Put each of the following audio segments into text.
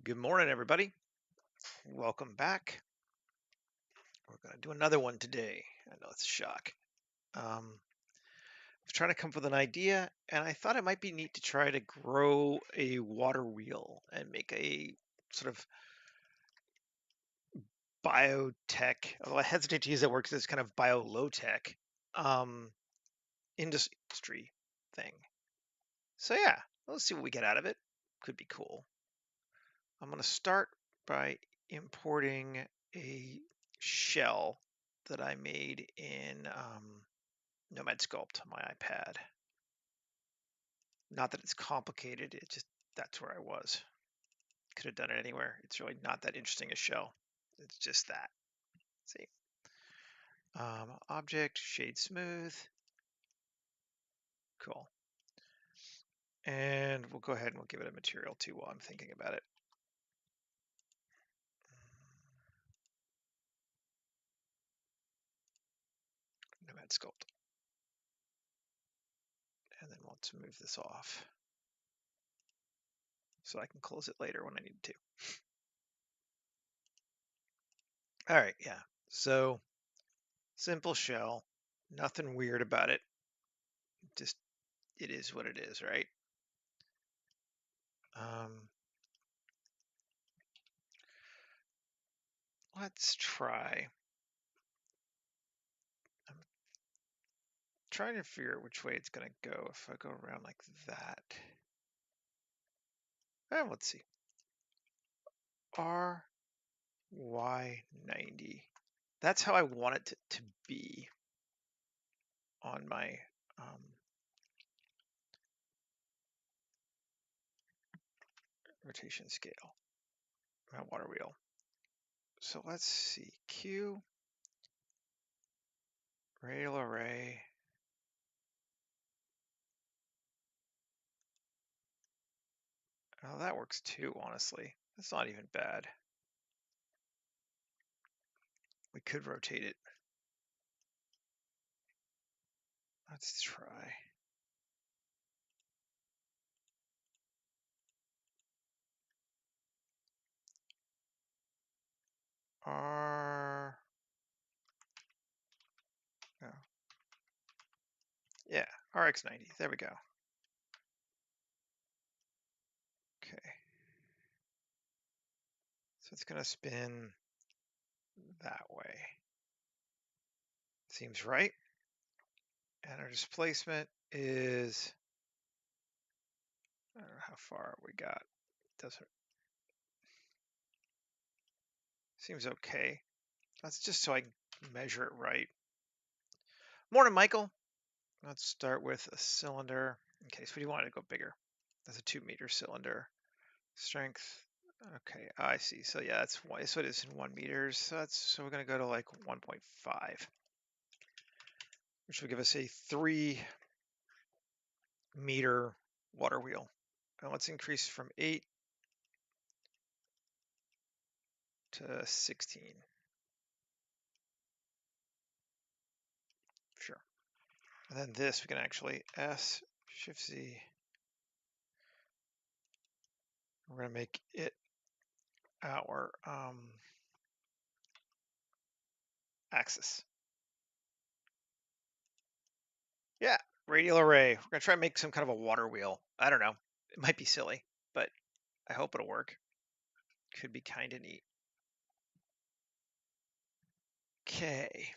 Good morning, everybody. Welcome back. We're going to do another one today. I know it's a shock. I was trying to come up with an idea, and I thought it might be neat to try to grow a water wheel and make a sort of biotech, although I hesitate to use that word because it's kind of bio-low tech um, industry thing. So, yeah, let's see what we get out of it. Could be cool. I'm going to start by importing a shell that I made in Nomad Sculpt on my iPad. Not that it's complicated, it just that's where I was. Could have done it anywhere. It's really not that interesting a shell. It's just that. See, object shade smooth. Cool. And we'll go ahead and we'll give it a material too while I'm thinking about it. Nomad Sculpt. And then we'll move this off so I can close it later when I need to. All right, yeah. So simple shell, nothing weird about it. Just it is what it is, right? Let's try. I'm trying to figure out which way it's going to go. If I go around like that. Let's see. RY90. That's how I want it to be on my rotation scale, my water wheel. So let's see. Q, radial array. Oh, that works too, honestly. That's not even bad. We could rotate it. Let's try. R. Oh. Yeah, RX90. There we go. Okay. So it's going to spin that way. Seems right. And our displacement is, I don't know how far we got. Doesn't, seems okay. That's just so I can measure it right. Morning, Michael. Let's start with a cylinder. Okay, so we want to go bigger. That's a 2-meter cylinder. Strength. Okay, I see. So yeah, that's what it is in 1 meters. So we're going to go to like 1.5, which will give us a 3-meter water wheel. And let's increase from 8 to 16. Sure. And then this, we can actually S, Shift Z. We're going to make it our axis. Yeah, radial array. We're going to try and make some kind of a water wheel. I don't know. It might be silly, but I hope it'll work. Could be kind of neat. Okay.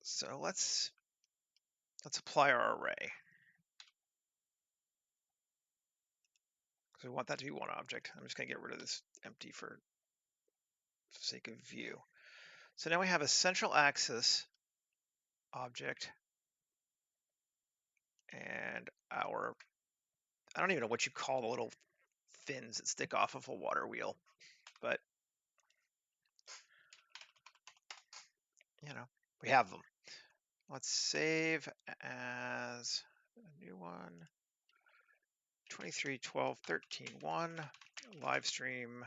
So let's apply our array. Because we want that to be one object. I'm just going to get rid of this empty for sake of view. So now we have a central axis object and our, I don't even know what you call the little fins that stick off of a water wheel, but you know, we have them. Let's save as a new one. 23, 12, 13, 1, live stream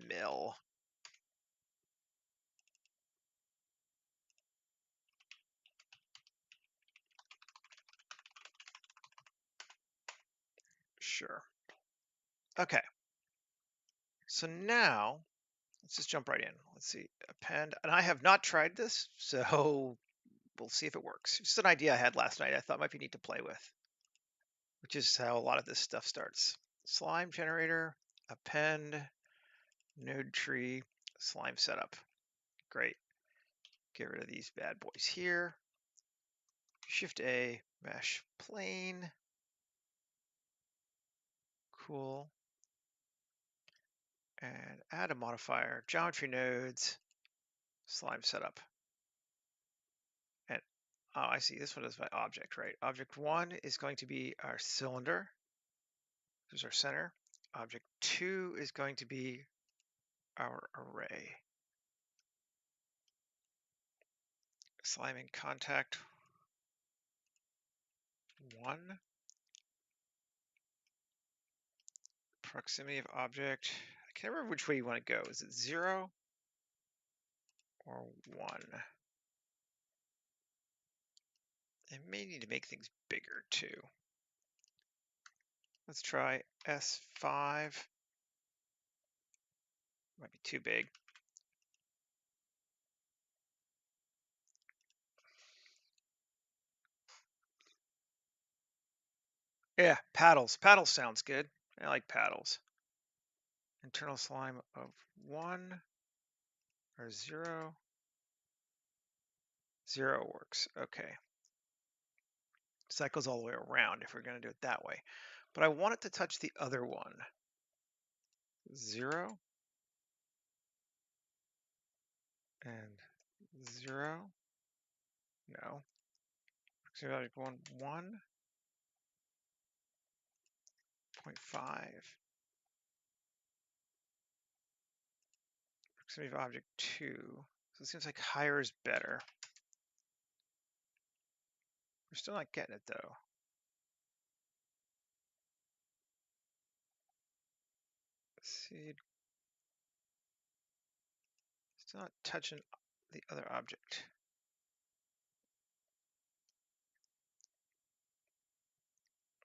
mill. Sure. Okay. So now let's just jump right in. Let's see, append, and I have not tried this, so we'll see if it works. Just an idea I had last night I thought might be neat to play with, which is how a lot of this stuff starts. Slime generator, append, node tree, slime setup. Great. Get rid of these bad boys here. Shift A, mesh plane. Cool. And add a modifier, geometry nodes, slime setup. And oh, I see. This one is my object, right? Object 1 is going to be our cylinder. This is our center. Object 2 is going to be our array. Slime in contact 1. Proximity of object. I can't remember which way you want to go. Is it 0 or 1? I may need to make things bigger too. Let's try S5. Might be too big. Yeah, paddles. Paddles sounds good. I like paddles. Internal slime of 1 or 0. 0 works. Okay. So that goes all the way around if we're going to do it that way. But I want it to touch the other one. 0 and 0. No. So like 1.5. Proximity of object 2. So it seems like higher is better. We're still not getting it though. See, still not touching the other object.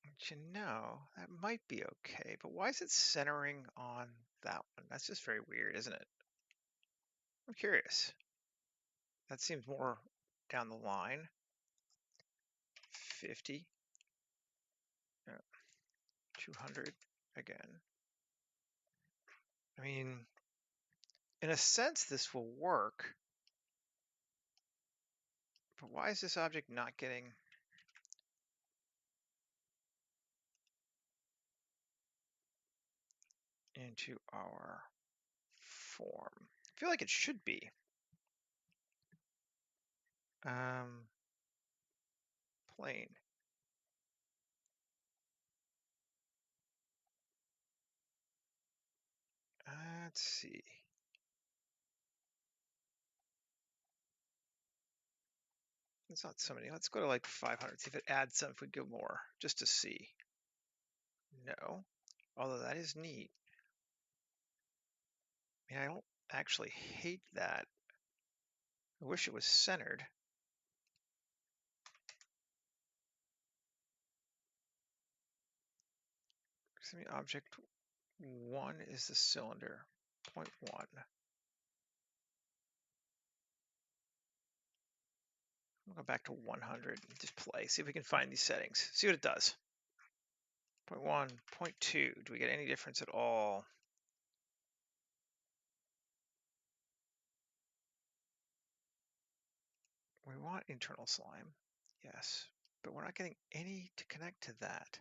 But you know, that might be okay, but why is it centering on that one? That's just very weird, isn't it? I'm curious. That seems more down the line. 50. 200 again. I mean, in a sense, this will work. But why is this object not getting into our form? I feel like it should be. Plane. Let's see. It's not so many. Let's go to like 500, see if it adds some, if we go more, just to see. No, although that is neat. I mean, I don't actually hate that. I wish it was centered. Object 1 is the cylinder, 0.1. We'll go back to 100 and just play, see if we can find these settings, see what it does. 0.1, 0.2, do we get any difference at all? We want internal slime, yes, but we're not getting any to connect to that.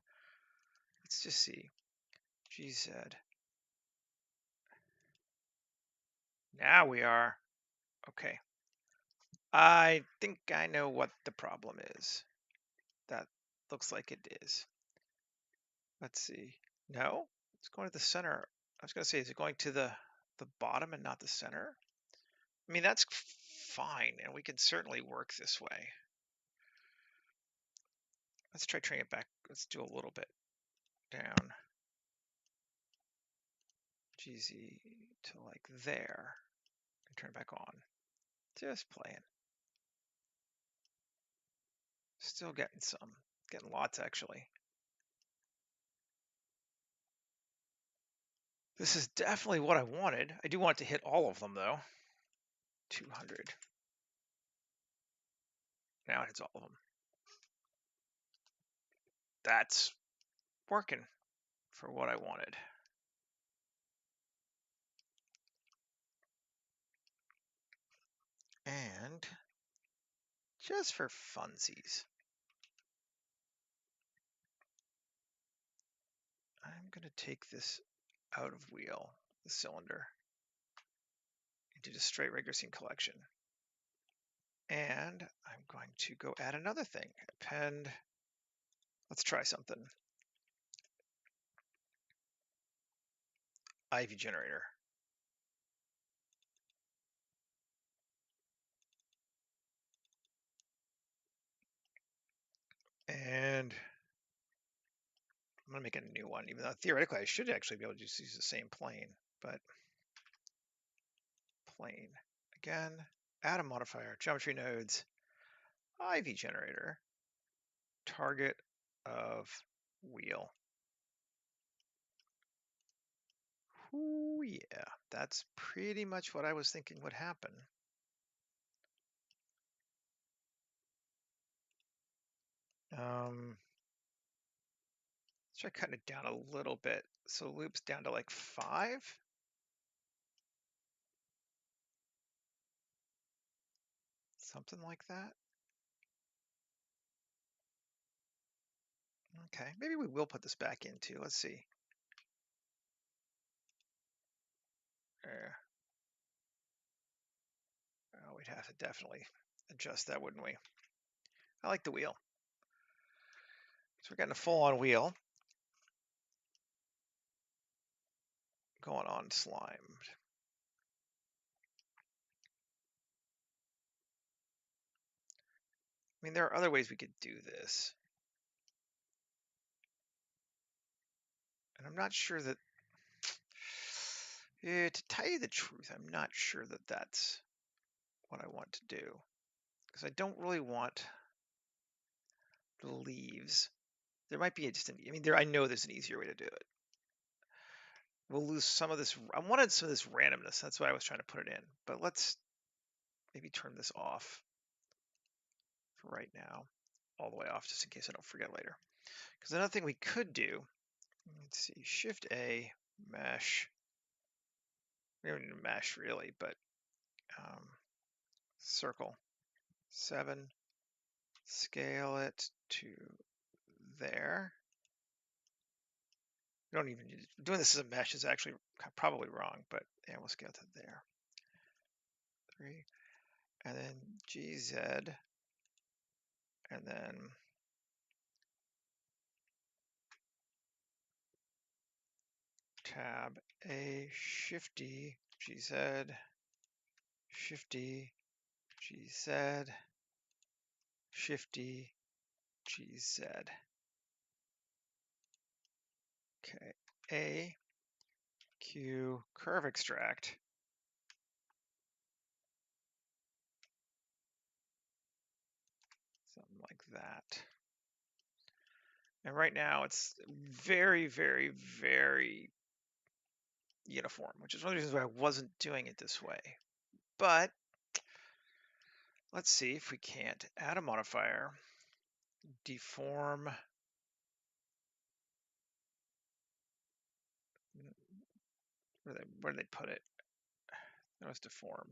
Let's just see, GZ. Now we are, okay. I think I know what the problem is. That looks like it is. Let's see. No, it's going to the center. I was going to say, is it going to the bottom and not the center? I mean, that's fine, and we can certainly work this way. Let's try turning it back. Let's do a little bit down. GZ to like there, and turn it back on. Just playing. Still getting some. Getting lots, actually. This is definitely what I wanted. I do want it to hit all of them though. 200. Now it hits all of them. That's working for what I wanted. And just for funsies, I'm going to take this out of wheel, the cylinder, into just straight regular scene collection. And I'm going to go add another thing. Append. Let's try something. Ivy generator. And I'm going to make a new one, even though theoretically I should actually be able to just use the same plane, but plane. Again, add a modifier, geometry nodes, Ivy generator, target of wheel. Ooh, yeah, that's pretty much what I was thinking would happen. Try cutting it down a little bit. So loops down to like 5. Something like that. Okay, maybe we will put this back into. Let's see. There. Oh, we'd have to definitely adjust that, wouldn't we? I like the wheel. So we're getting a full-on wheel going on slime. I mean, there are other ways we could do this. And I'm not sure that, to tell you the truth, I'm not sure that that's what I want to do. Because I don't really want the leaves. There might be just I mean, I know there's an easier way to do it. We'll lose some of this. I wanted some of this randomness. That's why I was trying to put it in. But let's maybe turn this off for right now, all the way off, just in case I don't forget later. Because another thing we could do, let's see, Shift A, mesh. We don't need a mesh really, but circle 7, scale it to there. We don't even need doing this as a mesh is actually probably wrong, but yeah, we'll scale to there. 3, and then GZ, and then tab A, Shift D, GZ, Shift D, GZ, Shift D, GZ. Okay, A, Q, curve extract. Something like that. And right now it's very, very, very uniform, which is one of the reasons why I wasn't doing it this way. But let's see if we can't add a modifier, deform. Where did they put it? That was deform.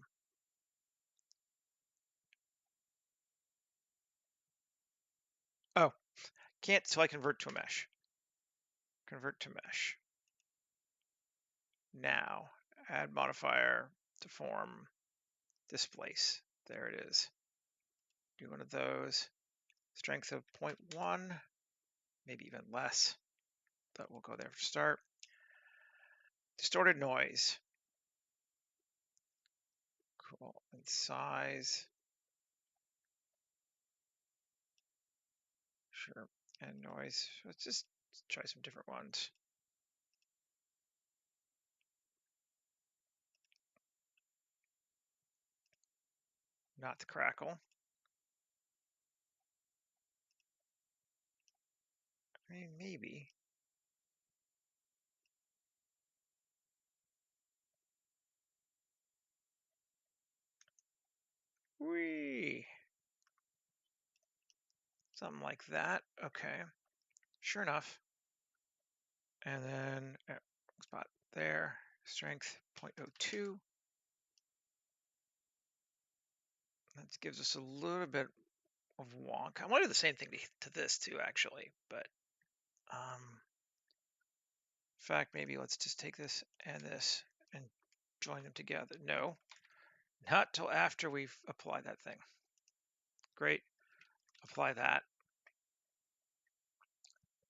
Oh, can't, so I convert to a mesh. Convert to mesh. Now, add modifier, deform, displace. There it is. Do one of those. Strength of 0.1, maybe even less, but we'll go there for start. Distorted noise. Cool. And size. Sure. And noise. Let's just try some different ones. Not the crackle. I mean, maybe. Something like that. Okay. Sure enough. And then spot there, strength 0.02. That gives us a little bit of wonk. I want to do the same thing to this too, actually, but in fact, maybe let's just take this and join them together. No, not till after we've applied that thing. Great, apply that.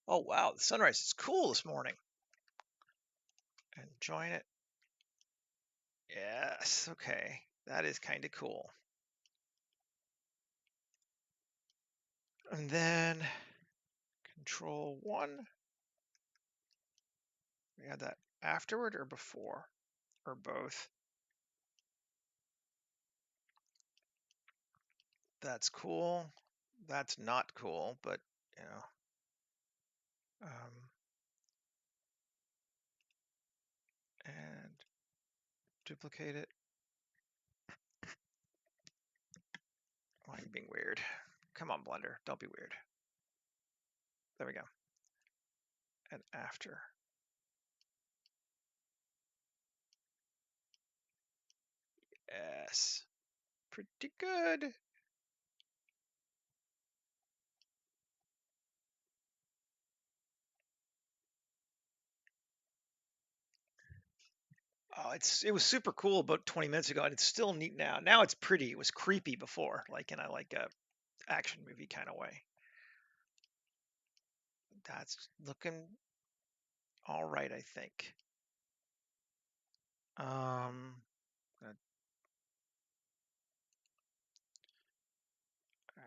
Oh wow, the sunrise is cool this morning. And join it. Yes, okay, that is kind of cool. And then control 1. We had that afterward or before, or both. That's cool. That's not cool, but you know. And duplicate it. Why are you being weird? Come on, Blender, don't be weird. There we go. And after. Yes, pretty good. Oh, it was super cool about 20 minutes ago, and it's still neat now. Now it's pretty. It was creepy before, like in a action movie kind of way. That's looking all right, I think.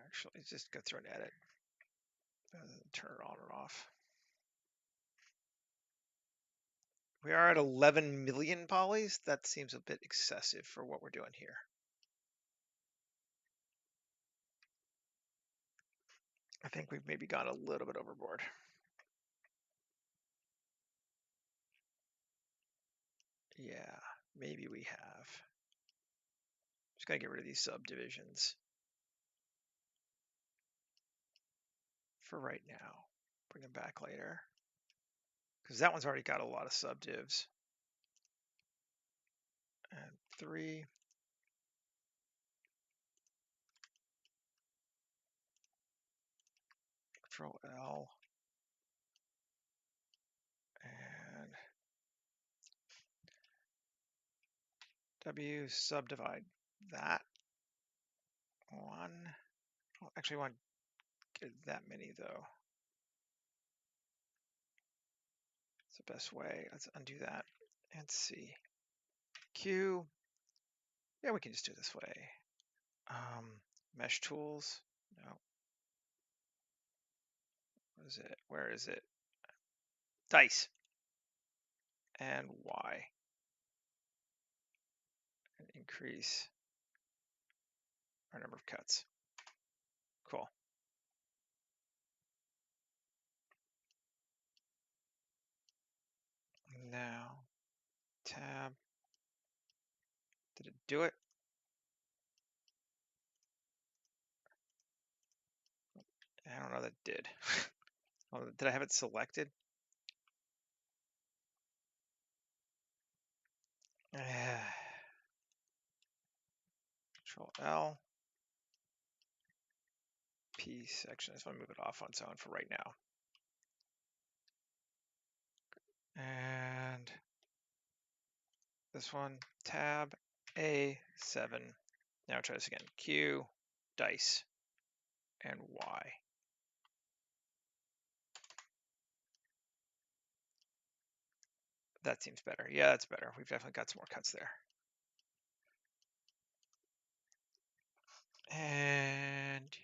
Actually, just go through and edit. Turn it on or off. We are at 11 million polys. That seems a bit excessive for what we're doing here. I think we've maybe gone a little bit overboard. Yeah, maybe we have. Just gotta get rid of these subdivisions for right now. Bring them back later. Because that one's already got a lot of subdivs. And 3. Control L. And W, subdivide that one. I don't actually want to get that many though. It's the best way. Let's undo that and C. Q. Yeah, we can just do it this way. Mesh tools. No. What is it? Where is it? Dice. And Y. And increase our number of cuts. Cool. Now, tab. Did it do it? I don't know that it did. Oh, did I have it selected? Control L. P section. I just want to move it off on its own for right now. And this one, tab A7. Now try this again. Q, dice, and Y. That seems better. Yeah, that's better. We've definitely got some more cuts there. And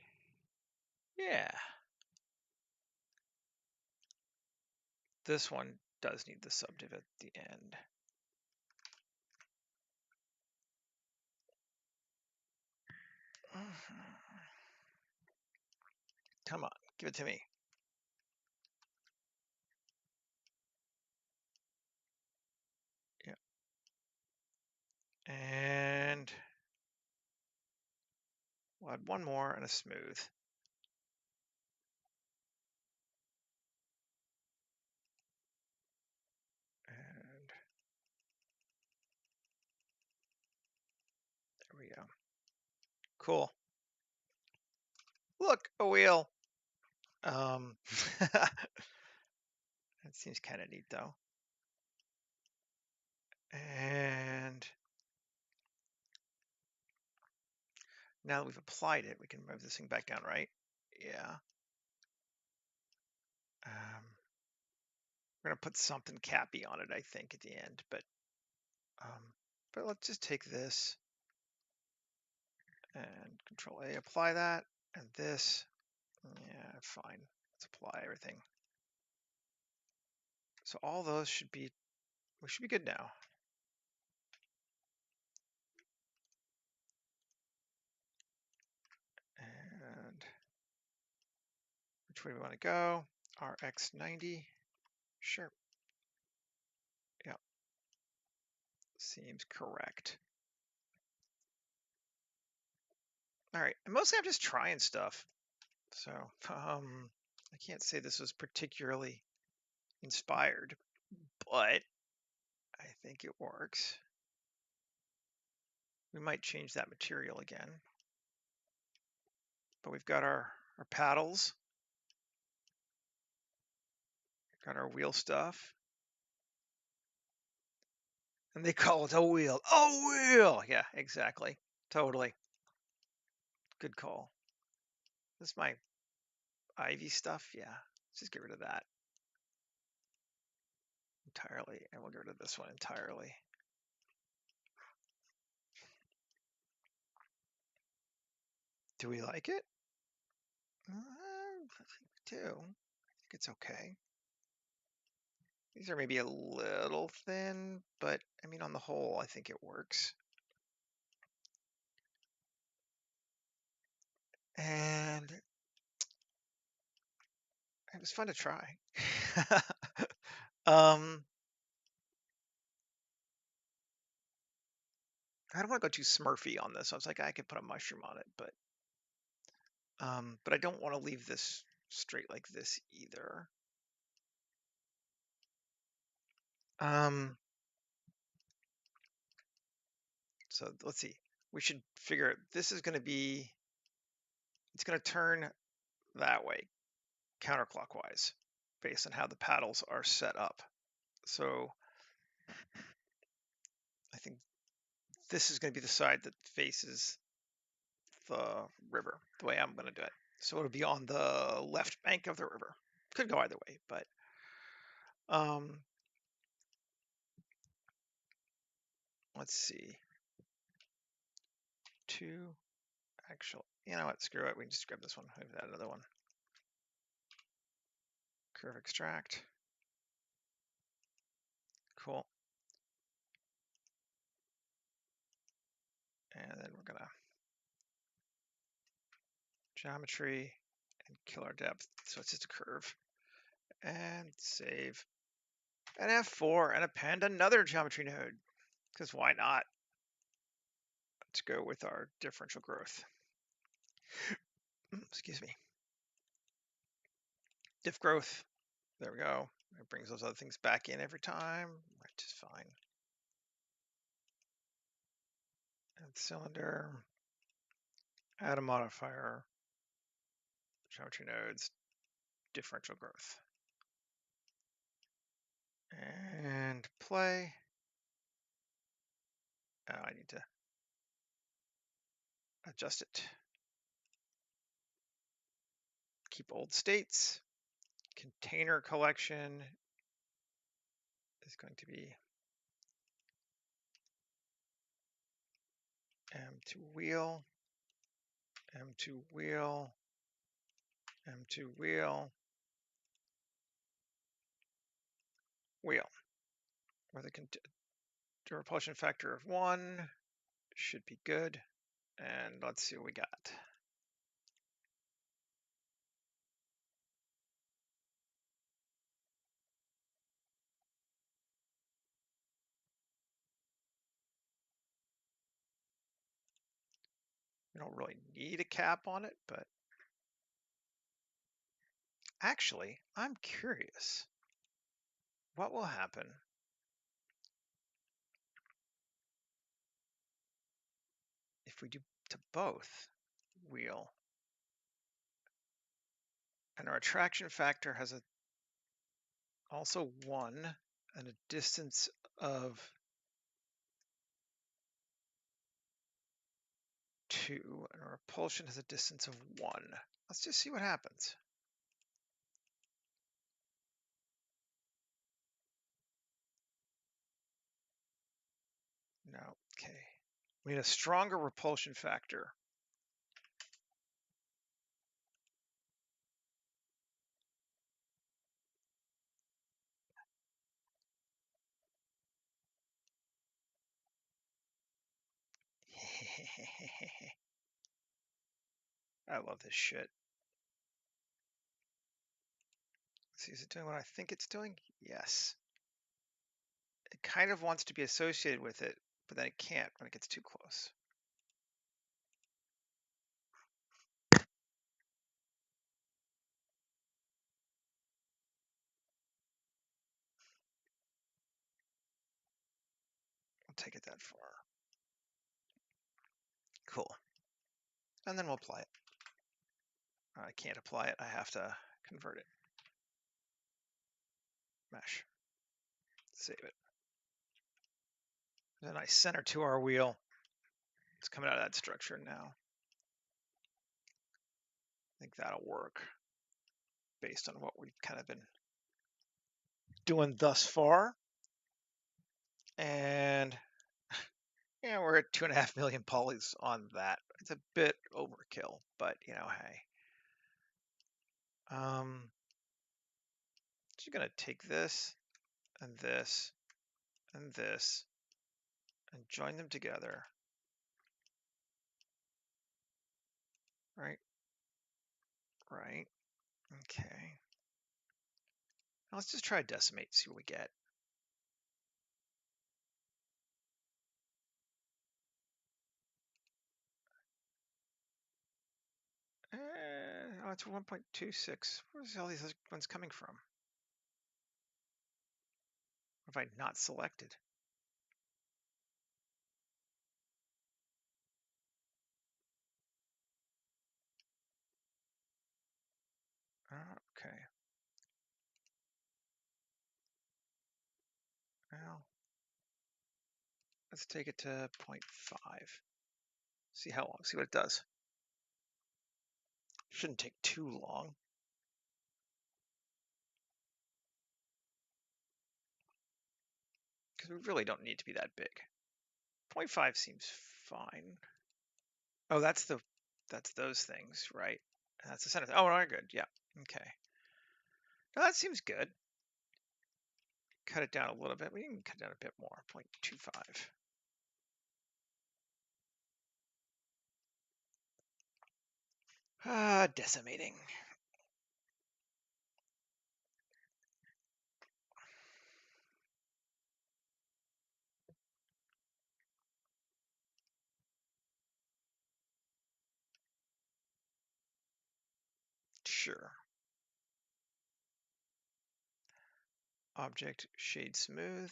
yeah, this one does need the subdiv at the end. Come on, give it to me. Yeah. And we'll add one more and a smooth. go. Cool. Look, a wheel. That seems kind of neat though. And now that we've applied it, we can move this thing back down, right? Yeah. We're gonna put something cappy on it, I think, at the end, but let's just take this and Control A, apply that, and this. Yeah, fine. Let's apply everything. So all those should be, we should be good now. And which way do we want to go? RX90. Sure. Yep. Seems correct. All right. And mostly I'm just trying stuff. So I can't say this was particularly inspired, but I think it works. We might change that material again. But we've got our paddles. Got our wheel stuff. And they call it a wheel. Oh, wheel! Yeah, exactly. Totally. Good call. This is my Ivy stuff. Yeah, let's just get rid of that entirely. And we'll get rid of this one entirely. Do we like it? I think we do. I think it's okay. These are maybe a little thin, but I mean, on the whole, I think it works. And it was fun to try. I don't want to go too Smurfy on this. I was like, I could put a mushroom on it, but I don't want to leave this straight like this either. So let's see. We should figure this is going to be, it's going to turn that way, counterclockwise, based on how the paddles are set up. So I think this is going to be the side that faces the river, the way I'm going to do it. So it'll be on the left bank of the river. Could go either way, but let's see. Two, actual, you know what, screw it. We can just grab this one, maybe that another one. Curve extract. Cool. And then we're gonna geometry and kill our depth. So it's just a curve. And save. And F4 and append another geometry node. Because why not? Let's go with our differential growth. Excuse me. Diff growth. There we go. It brings those other things back in every time, which is fine. And cylinder. Add a modifier. Geometry nodes. Differential growth. And play. Oh, I need to adjust it. Keep old states. Container collection is going to be M2 wheel, M2 wheel, M2 wheel, wheel. With a repulsion factor of 1, should be good. And let's see what we got. We don't really need a cap on it, but actually, I'm curious. What will happen if if we do to both wheel, and our attraction factor has also 1 and a distance of 2, and our repulsion has a distance of 1. Let's just see what happens. No, okay. We need a stronger repulsion factor. I love this shit. Let's see, is it doing what I think it's doing? Yes. It kind of wants to be associated with it, but then it can't when it gets too close. I'll take it that far. Cool. And then we'll apply it. I can't apply it. I have to convert it. Mesh. Save it. Then I center to our wheel. It's coming out of that structure now. I think that'll work based on what we've kind of been doing thus far. And yeah, we're at 2.5 million polys on that. It's a bit overkill, but you know, hey. Just gonna take this and this and this and join them together. Right? Right. Okay. Now let's just try decimate, see what we get. Oh, it's 1.26. Where's all these other ones coming from? What have I not selected? Okay. Well, let's take it to 0.5. See how long, see what it does. Shouldn't take too long. Because we really don't need to be that big. 0.5 seems fine. Oh, that's those things, right? That's the center. Oh, no, good. Yeah. Okay. No, that seems good. Cut it down a little bit. We can cut it down a bit more. 0.25. Decimating. Sure. Object shade smooth.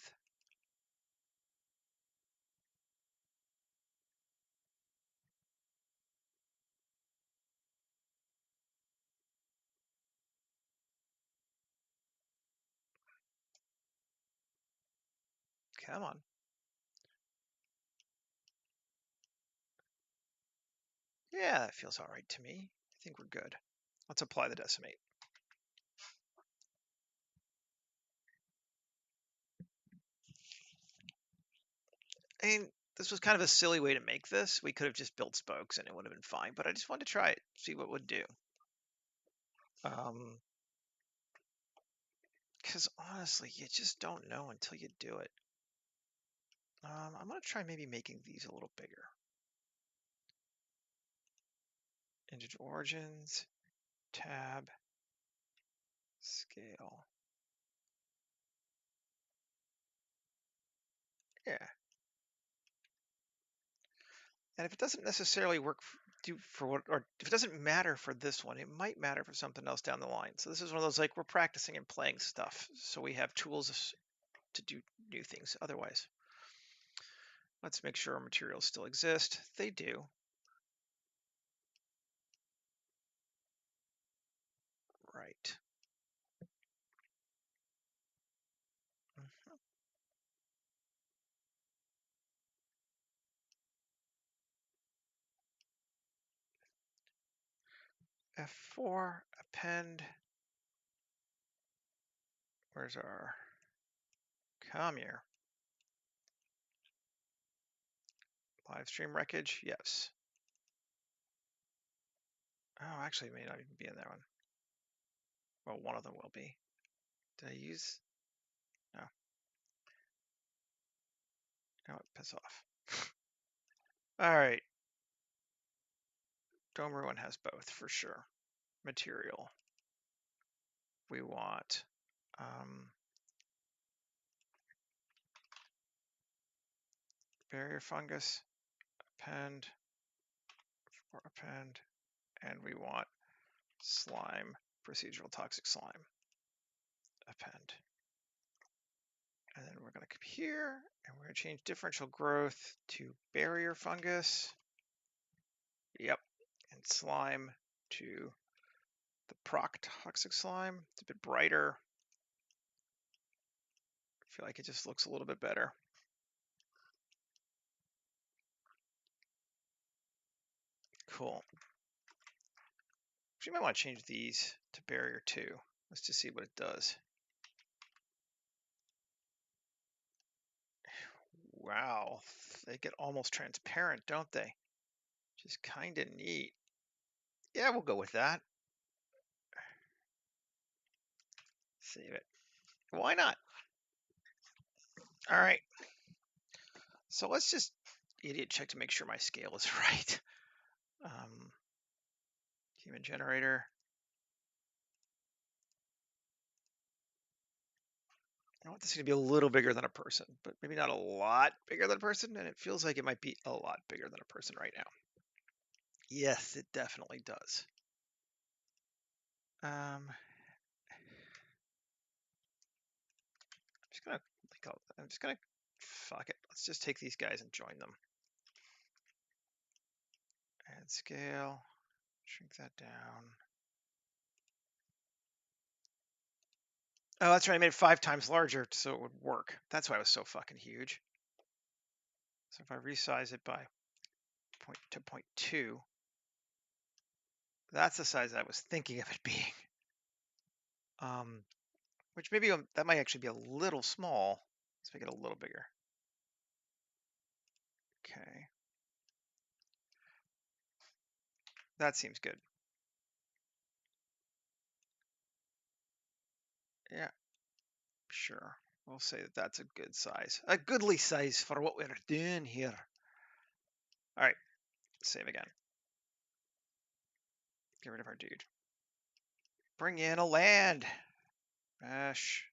Come on. Yeah, that feels all right to me. I think we're good. Let's apply the decimate. I mean, this was kind of a silly way to make this. We could have just built spokes and it would have been fine, but I just wanted to try it, see what it would do. Because honestly, you just don't know until you do it. I'm going to try maybe making these a little bigger. Integer origins, tab, scale. Yeah. And if it doesn't necessarily work for what, or if it doesn't matter for this one, it might matter for something else down the line. So this is one of those, like, we're practicing and playing stuff. So we have tools to do new things otherwise. Let's make sure our materials still exist. They do. right. F4, append. Where's our, come here. Live stream wreckage, yes. Oh, actually, it may not even be in that one. Well, one of them will be. Did I use? No. No, piss off. All right. Dome Ruin has both for sure. Material. We want barrier fungus, append, or append, and we want slime, procedural toxic slime, append. And then we're going to come here and we're going to change differential growth to barrier fungus. Yep. And slime to the proc toxic slime. It's a bit brighter. I feel like it just looks a little bit better. Cool. You might want to change these to barrier 2. Let's just see what it does. Wow, they get almost transparent, don't they? Just kind of neat. Yeah, we'll go with that. Save it. Why not? All right. So let's just idiot check to make sure my scale is right. Human generator. I want this to be a little bigger than a person, but maybe not a lot bigger than a person. And it feels like it might be a lot bigger than a person right now. Yes, it definitely does. I'm just gonna fuck it. Let's just take these guys and join them. Add scale, shrink that down. Oh, that's right. I made it 5 times larger so it would work. That's why it was so fucking huge. So if I resize it by 0.2, that's the size I was thinking of it being. Which maybe that might actually be a little small. Let's make it a little bigger. Okay. That seems good. Yeah, sure. We'll say that that's a good size. A goodly size for what we're doing here. All right, save again. Get rid of our dude. Bring in a land. Mesh.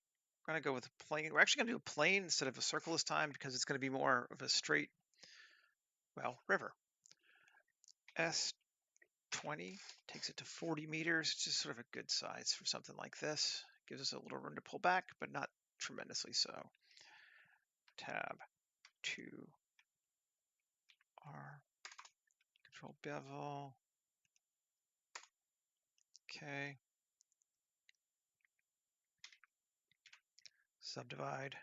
I'm going to go with a plane. We're actually going to do a plane instead of a circle this time because it's going to be more of a straight, well, river. S20 takes it to 40 meters. It's just sort of a good size for something like this. Gives us a little room to pull back, but not tremendously so. Tab 2 R. Control bevel. Okay. Subdivide.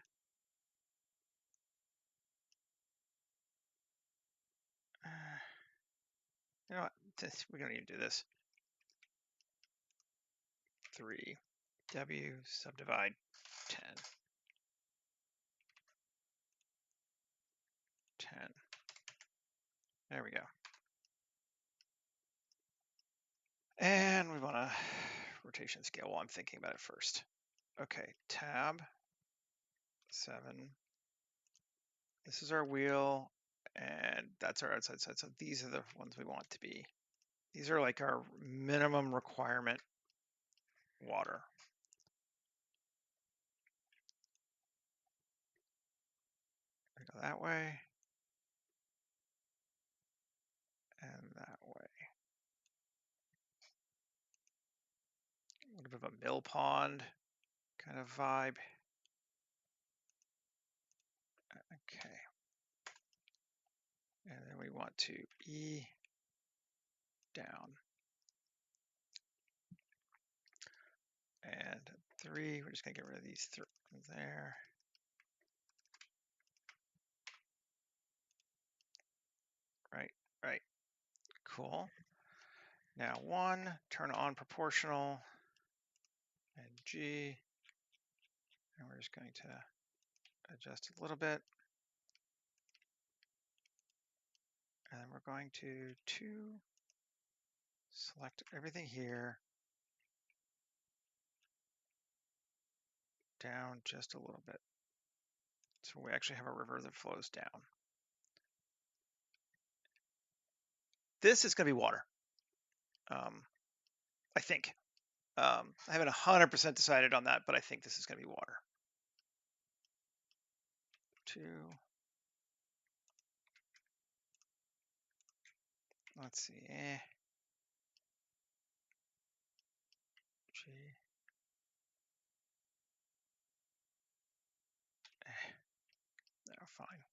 You know what? We don't need to do this. 3 W subdivide 10. 10. There we go. And we want a rotation scale while I'm thinking about it first. Okay, tab 7. This is our wheel, and that's our outside side. So these are the ones we want to be. These are like our minimum requirement water. Go that way and that way. A little bit of a mill pond kind of vibe. Okay. And then we want to E down. and 3. We're just gonna get rid of these 3 there. Right. Cool. Now 1, turn on proportional, and G, and we're just going to adjust a little bit. And then we're going to select everything here, down just a little bit. So we actually have a river that flows down. This is going to be water, I think. I haven't 100% decided on that, but I think this is going to be water. 2. Let's see. G. No, fine.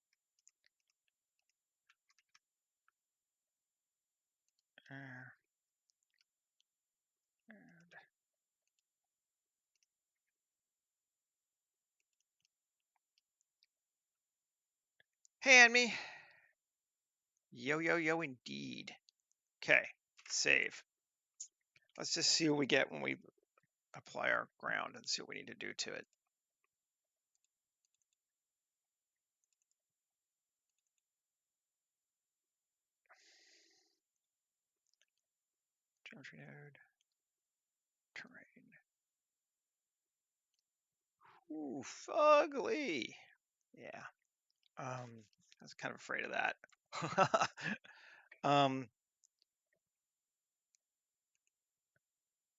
And hand me. Yo, indeed. Okay, save. Let's just see what we get when we apply our ground and see what we need to do to it. Geometry node, terrain. Ooh, fugly. Yeah. I was kind of afraid of that.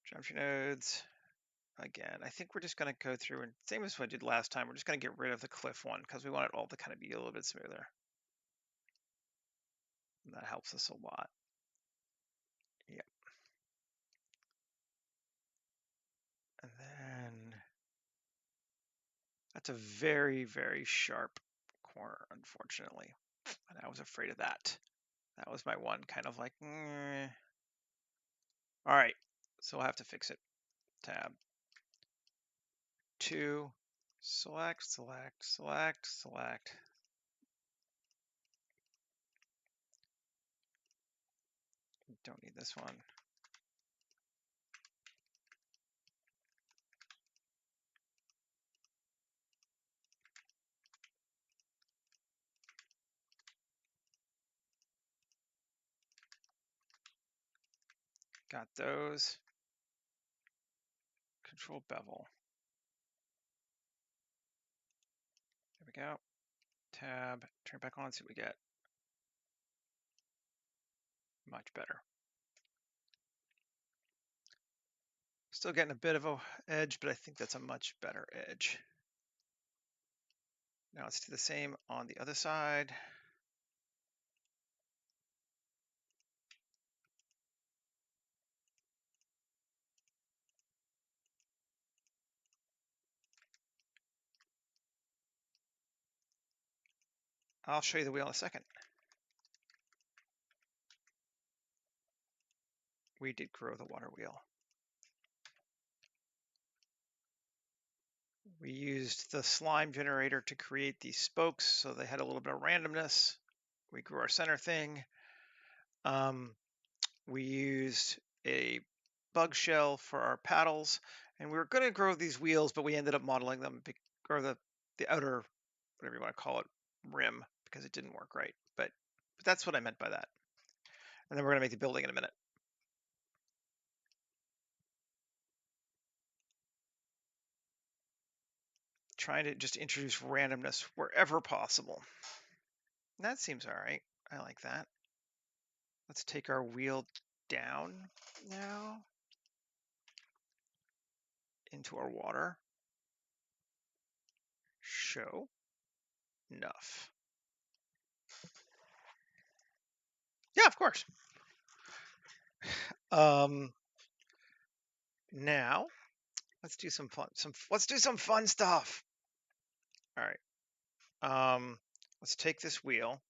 Geometry nodes. Again, I think we're just going to go through and same as what I did last time. We're just going to get rid of the cliff one because we want it all to kind of be a little bit smoother. And that helps us a lot. Yep. And then that's a very, very sharp corner, unfortunately. And I was afraid of that. That was my one kind of like, All right, so we'll have to fix it. Tab. 2, select. Don't need this one. Got those. Control bevel. There we go. Tab, turn it back on, see what we get. Much better. Still getting a bit of a edge, but I think that's a much better edge. Now let's do the same on the other side. I'll show you the wheel in a second. We did grow the water wheel. We used the slime generator to create these spokes, so they had a little bit of randomness. We grew our center thing. We used a bug shell for our paddles, and we were going to grow these wheels, but we ended up modeling them, or the outer, whatever you want to call it, rim, because it didn't work right. But that's what I meant by that. And then we're going to make the building in a minute. Trying to just introduce randomness wherever possible. That seems all right. I like that. Let's take our wheel down now into our water. Show. Enough. Yeah, of course. Now let's do some fun. Let's do some fun stuff. All right. Let's take this wheel.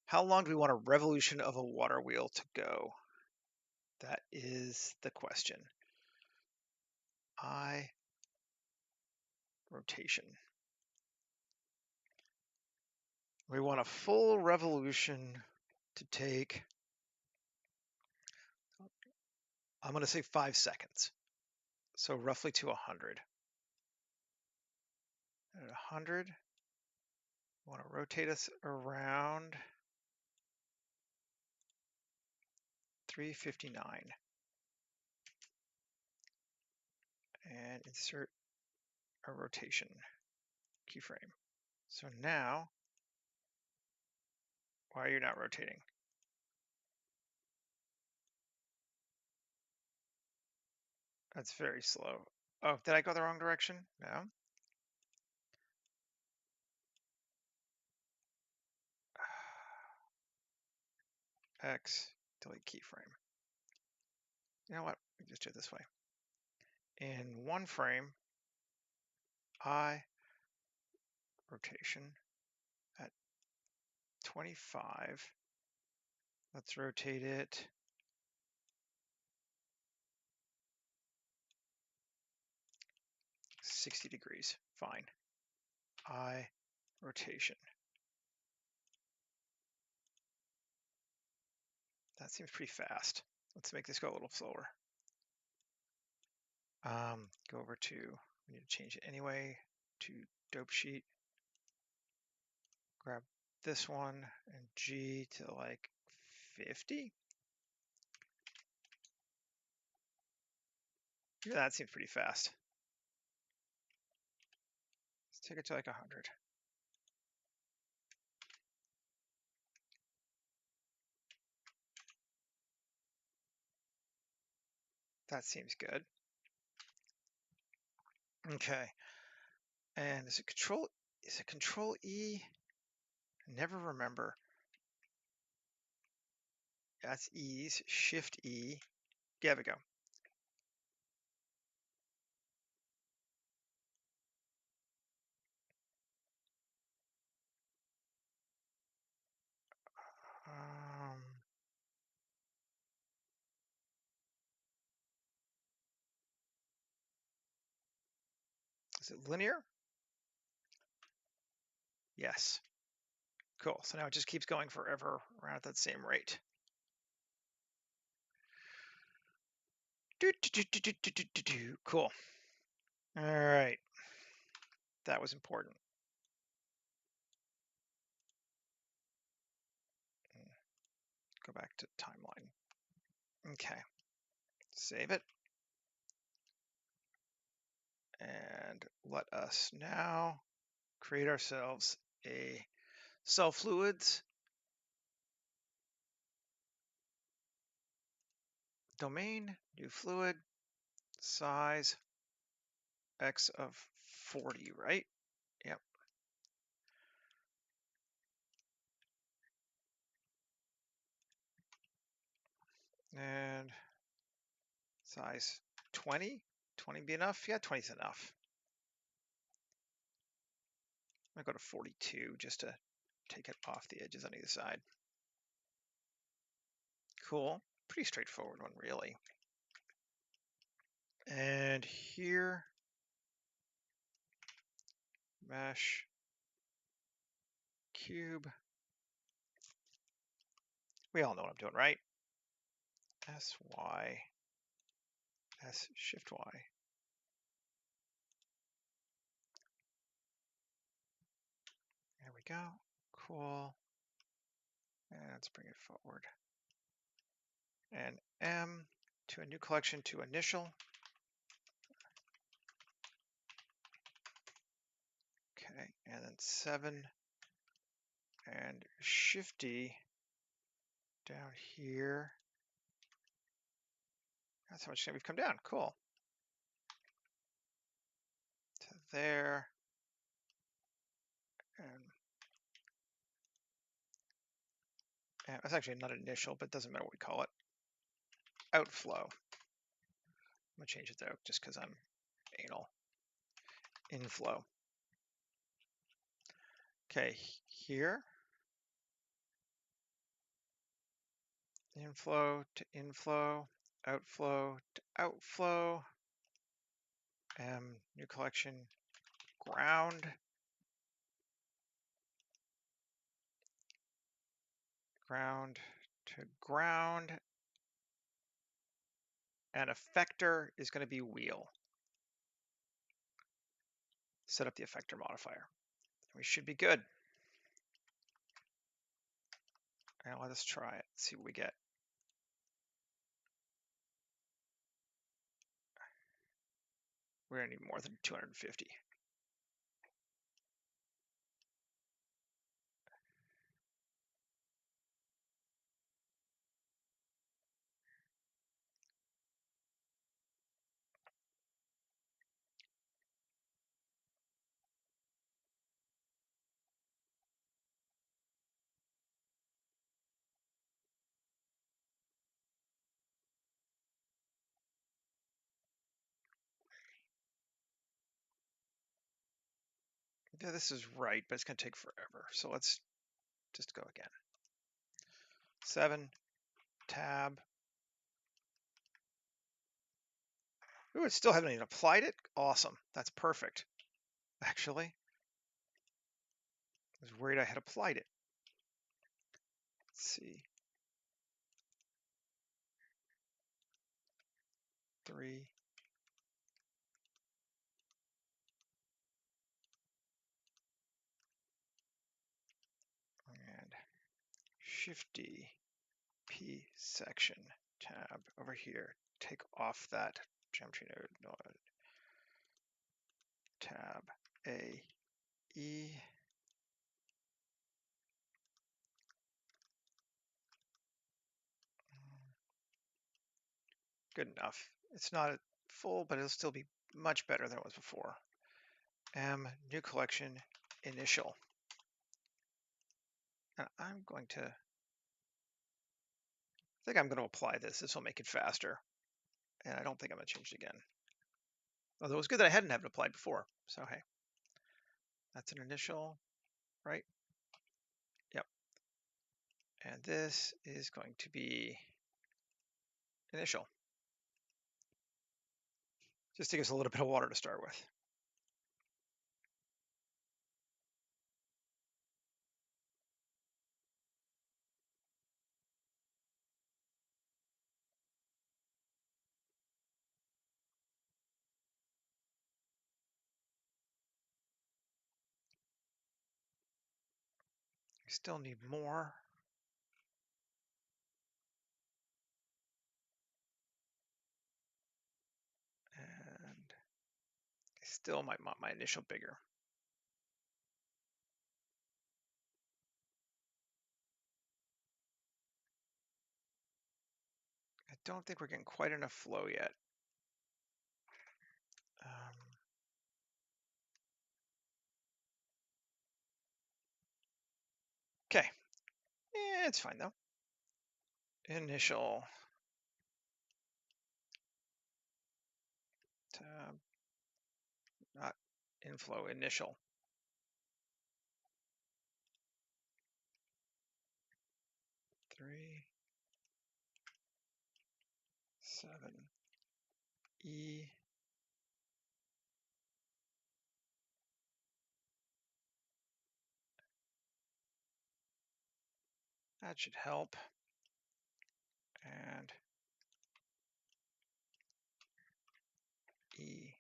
How long do we want a revolution of a water wheel to go? That is the question. I rotation. We want a full revolution to take, I'm going to say 5 seconds. So roughly to 100. At 100, we want to rotate us around 359 and insert a rotation keyframe. So now, why are you not rotating? That's very slow. Oh, did I go the wrong direction? No. X, delete keyframe. You know what? We just do it this way. In one frame, I rotation at 25. Let's rotate it 60 degrees. Fine. I rotation. That seems pretty fast. Let's make this go a little slower. Go over to, we need to change it anyway, to dope sheet. Grab this one and G to like 50. Yeah, that seems pretty fast. Let's take it to like 100. That seems good. Okay. And is it control E? I never remember. That's E's, Shift E. There we go. Is it linear? Yes. Cool. So now it just keeps going forever around at that same rate. Cool. All right. That was important. Go back to timeline. Okay. Save it. And let us now create ourselves a cell fluids domain, new fluid, size X of 40, right? Yep. And size 20. 20 be enough? Yeah, 20 is enough. I'm gonna go to 42 just to take it off the edges on either side. Cool. Pretty straightforward one, really. And here, mesh, cube. We all know what I'm doing, right? S, Y, S, Shift Y. There we go. Cool. And let's bring it forward. And M to a new collection to initial. Okay, and then 7 and Shift D down here. That's how much we've come down. Cool. To there. And that's actually not initial, but it doesn't matter what we call it. Outflow. I'm gonna change it though, just because I'm anal. Inflow. Okay, here. Inflow to inflow, outflow to outflow. New collection, ground. Ground to ground. And effector is going to be wheel. Set up the effector modifier. We should be good. Now let us try it, see what we get. We're gonna need more than 250. Yeah, this is right, but it's gonna take forever. So let's just go again. 7, tab. Ooh, it still haven't even applied it. Awesome, that's perfect. Actually, I was worried I had applied it. Let's see. 3. And Shift D, P section, tab over here. Take off that geometry node, tab A, E. Good enough. It's not full, but it'll still be much better than it was before. New collection, initial. And I'm going to, I think I'm going to apply this. This will make it faster. And I don't think I'm going to change it again. Although it was good that I hadn't had it applied before. So, hey, that's an initial, right? Yep. And this is going to be initial. Just take us a little bit of water to start with. We still need more. And I still might want my initial bigger. I don't think we're getting quite enough flow yet. Okay. It's fine though. Initial tab, not inflow, initial. Three, 7, E. That should help. And E.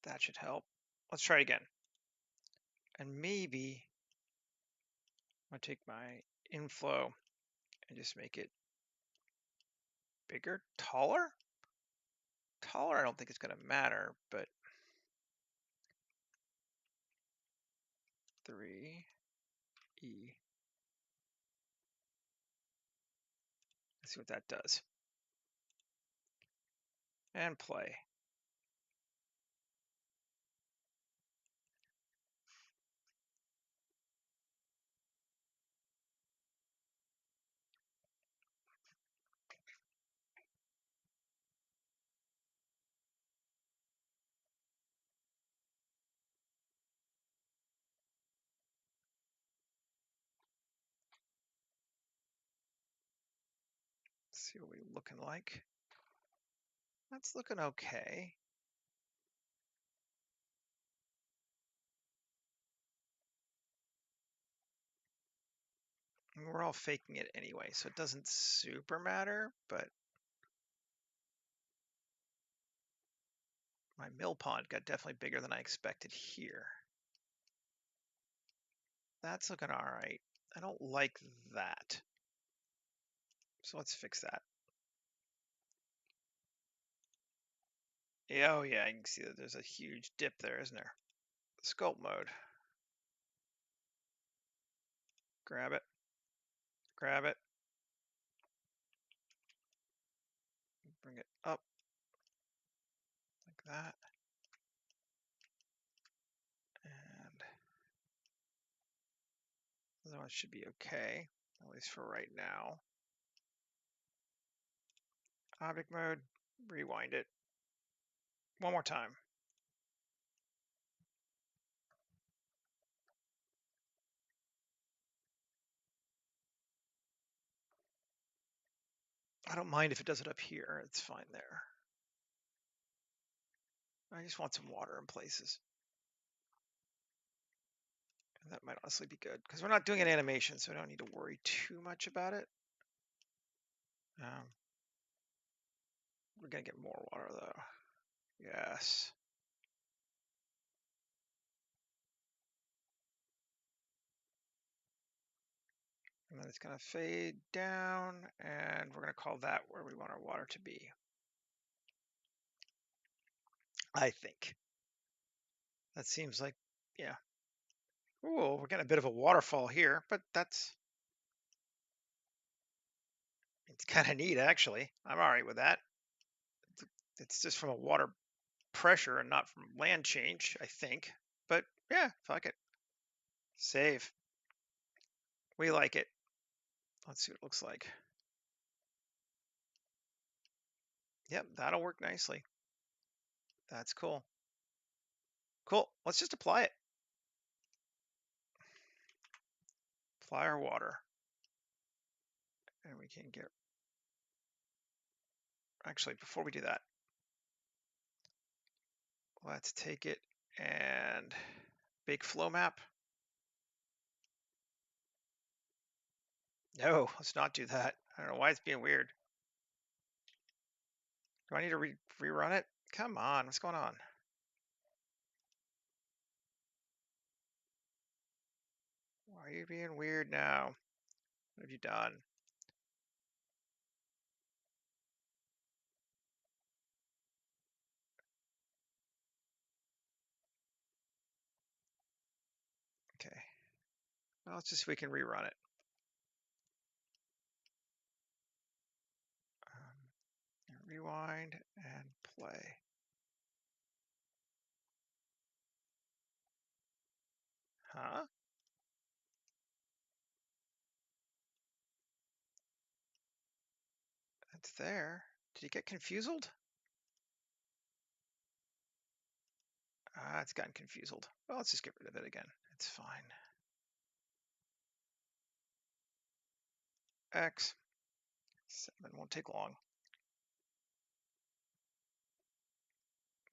That should help. Let's try it again. And maybe I'm going to take my inflow and just make it bigger, taller? Taller, I don't think it's going to matter, but 3, E. Let's see what that does. And play. Let's see what we're looking like. That's looking okay. I mean, we're all faking it anyway, so it doesn't super matter, but my mill pond got definitely bigger than I expected here. That's looking all right. I don't like that. So let's fix that. Yeah, oh yeah, you can see that there's a huge dip there, isn't there? Sculpt mode. Grab it. Grab it. Bring it up like that. And the other one should be okay, at least for right now. Object mode, rewind it. One more time. I don't mind if it does it up here. It's fine there. I just want some water in places. And that might honestly be good because we're not doing an animation, so I don't need to worry too much about it. We're going to get more water though. Yes. And then it's going to fade down, and we're going to call that where we want our water to be. I think. That seems like, yeah. Ooh, we're getting a bit of a waterfall here, but it's kind of neat actually. I'm all right with that. It's just from a water pressure and not from land change, I think. But yeah, fuck it. Save. We like it. Let's see what it looks like. Yep, that'll work nicely. That's cool. Cool. Let's just apply it. Apply our water. And we can get... Actually, before we do that, let's take it and bake flow map. No, let's not do that. I don't know why it's being weird. Do I need to rerun it? Come on, what's going on? Why are you being weird now? What have you done? Okay. Well, let's just see if we can rerun it. Rewind and play. Huh? It's there. Did you get confused? Ah, it's gotten confused. Well, let's just get rid of it again. It's fine. X. 7 won't take long.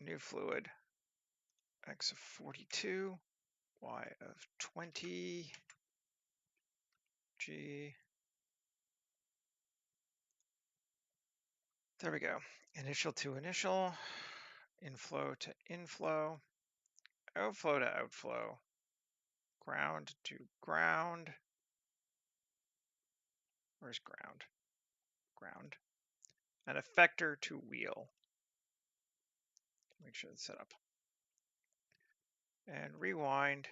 New fluid. X of 42. Y of 20. G. There we go. Initial to initial. Inflow to inflow. Outflow to outflow. Ground to ground. Where's ground? Ground. An effector to wheel. Make sure it's set up. And rewind.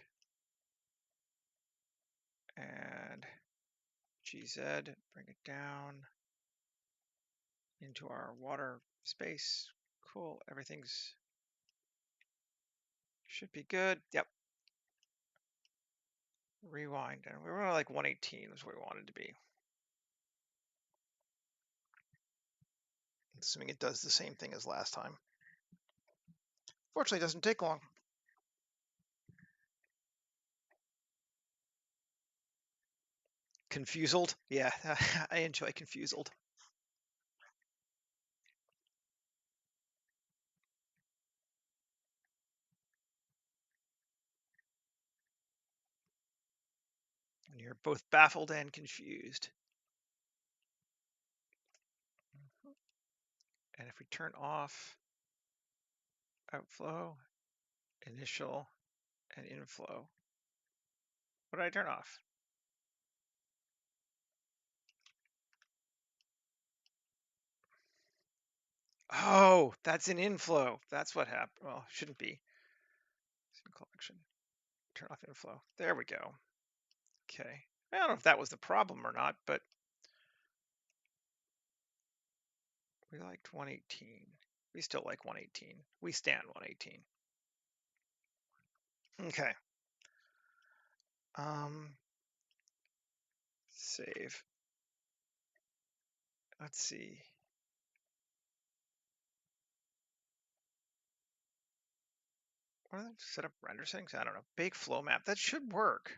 And GZ, bring it down into our water space. Cool, everything's should be good. Yep. Rewind, and we were like 118 was where we wanted to be. Assuming it does the same thing as last time. Fortunately, it doesn't take long. Confused? Yeah, I enjoy confused. You're both baffled and confused. And if we turn off outflow, initial, and inflow, what did I turn off? Oh, that's an inflow. That's what happened. Well, shouldn't be. Collection. Turn off inflow. There we go. Okay. I don't know if that was the problem or not, but we liked 118. We still like 118. We stand 118. Okay. Save. Let's see. What are the setup render settings? I don't know. Bake flow map. That should work.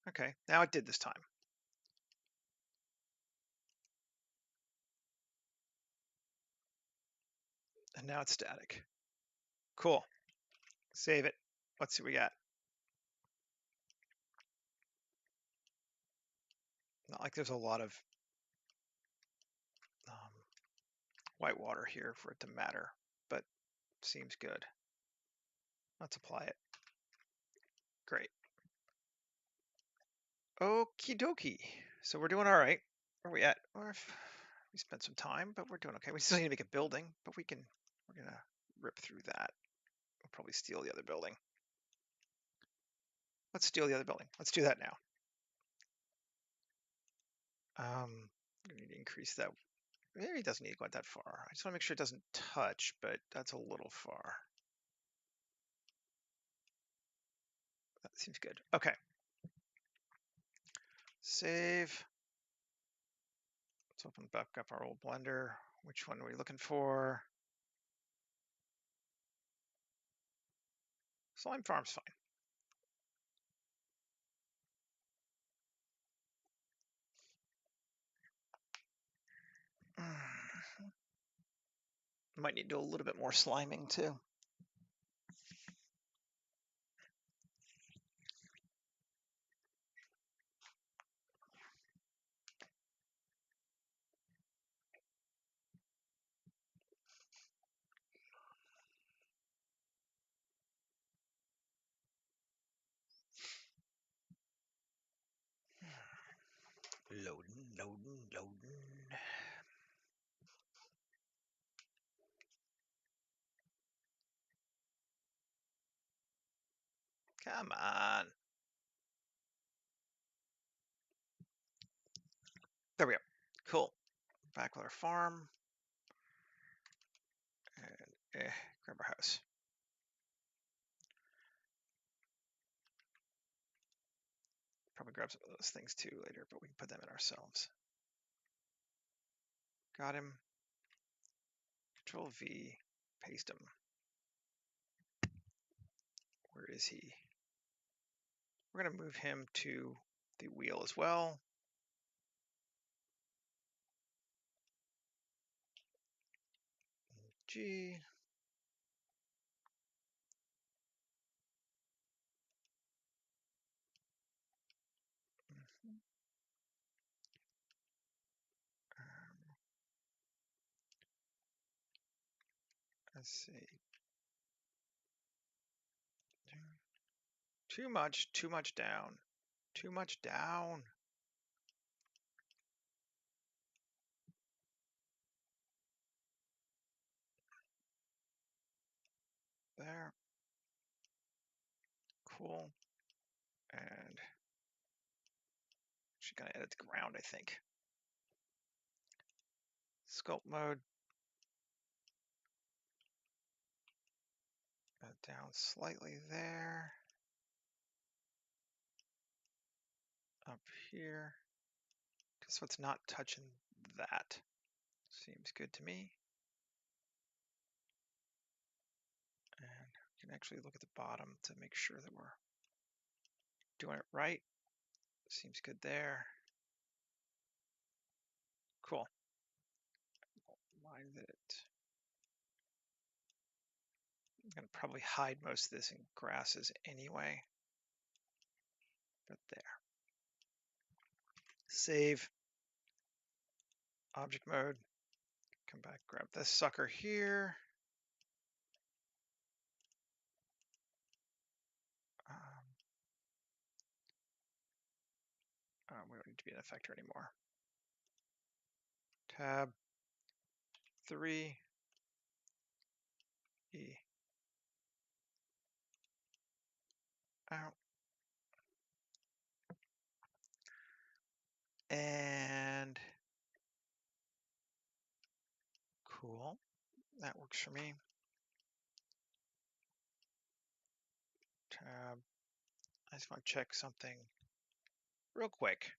Okay. Now it did this time. And now it's static. Cool. Save it. Let's see what we got. Not like there's a lot of white water here for it to matter, but seems good. Let's apply it. Great. Okie dokie. So we're doing all right. Where are we at? We spent some time, but we're doing okay. We still need to make a building, but we're gonna rip through that. We'll probably steal the other building. Let's steal the other building. Let's do that now. We need to increase that. Maybe it doesn't need to go that far. I just want to make sure it doesn't touch, but that's a little far. That seems good. Okay. Save. Let's open back up our old Blender. Which one are we looking for? Slime Farm's fine. Might need to do a little bit more sliming too. Loading. Come on. There we go. Cool. Back with our farm. And grab our house. Probably grab some of those things too later, but we can put them in ourselves. Got him. Control V, paste him. Where is he? We're going to move him to the wheel as well. G. Let's see. Too much down. Too much down. There. Cool. And she's going to edit the ground, I think. Sculpt mode. Down slightly there. Up here. Just so it's not touching that. Seems good to me. And we can actually look at the bottom to make sure that we're doing it right. Seems good there. Cool. Mind it. I'm going to probably hide most of this in grasses anyway. Right there. Save. Object mode. Come back, grab this sucker here. We don't need to be an effector anymore. Tab 3 E out. And cool. That works for me. Tab. I just want to check something real quick.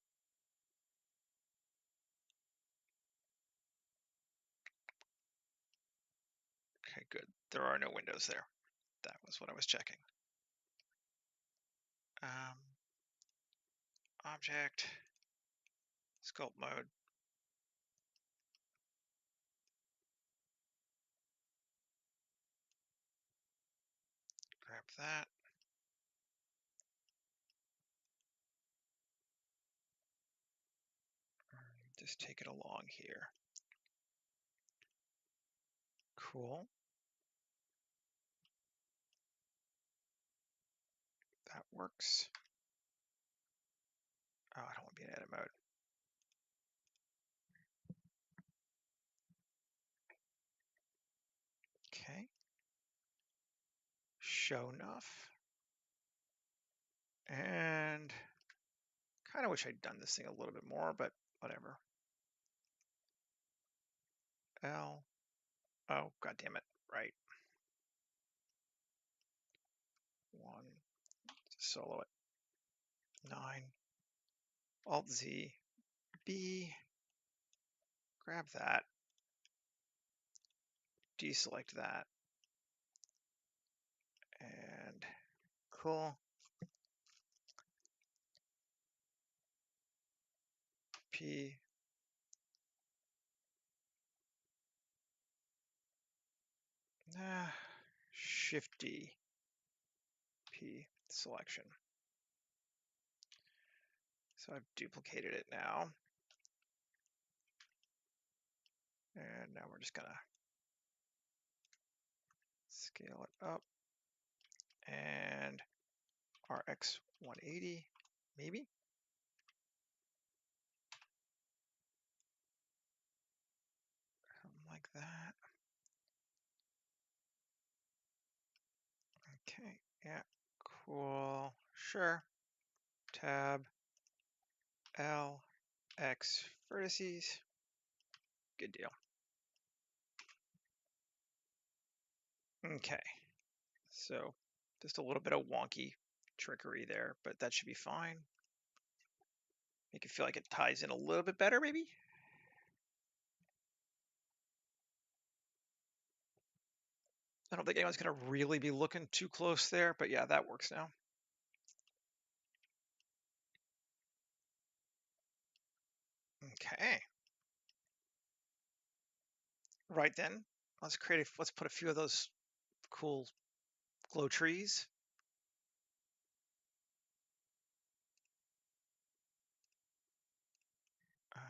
Okay, good. There are no windows there. That was what I was checking. Object, sculpt mode. Grab that. Just take it along here. Cool. That works. Oh, I don't want to be in edit mode. Okay. Show enough. And kind of wish I'd done this thing a little bit more, but whatever. L. Oh, god damn it. Right. 1. Solo it. 9. Alt Z. B. Grab that. Deselect that. And cool. P. Shift D. P. Selection. So I've duplicated it now. And now we're just gonna scale it up. And RX 180, maybe? Something like that. Okay, yeah, cool. Sure. Tab L X vertices. Good deal. Okay, so just a little bit of wonky trickery there, but that should be fine. Make it feel like it ties in a little bit better, maybe? I don't think anyone's going to really be looking too close there, but yeah, that works now. Okay. Right then, let's put a few of those cool glow trees. Um,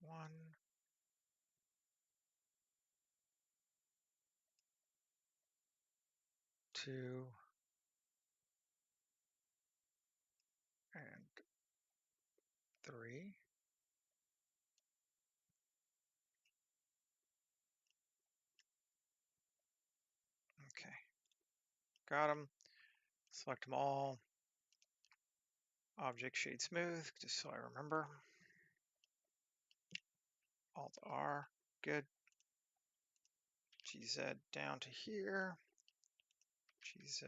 1, 2, and 3. Okay, got them. Select them all. Object shade smooth, just so I remember. Alt R, good. GZ down to here. GZ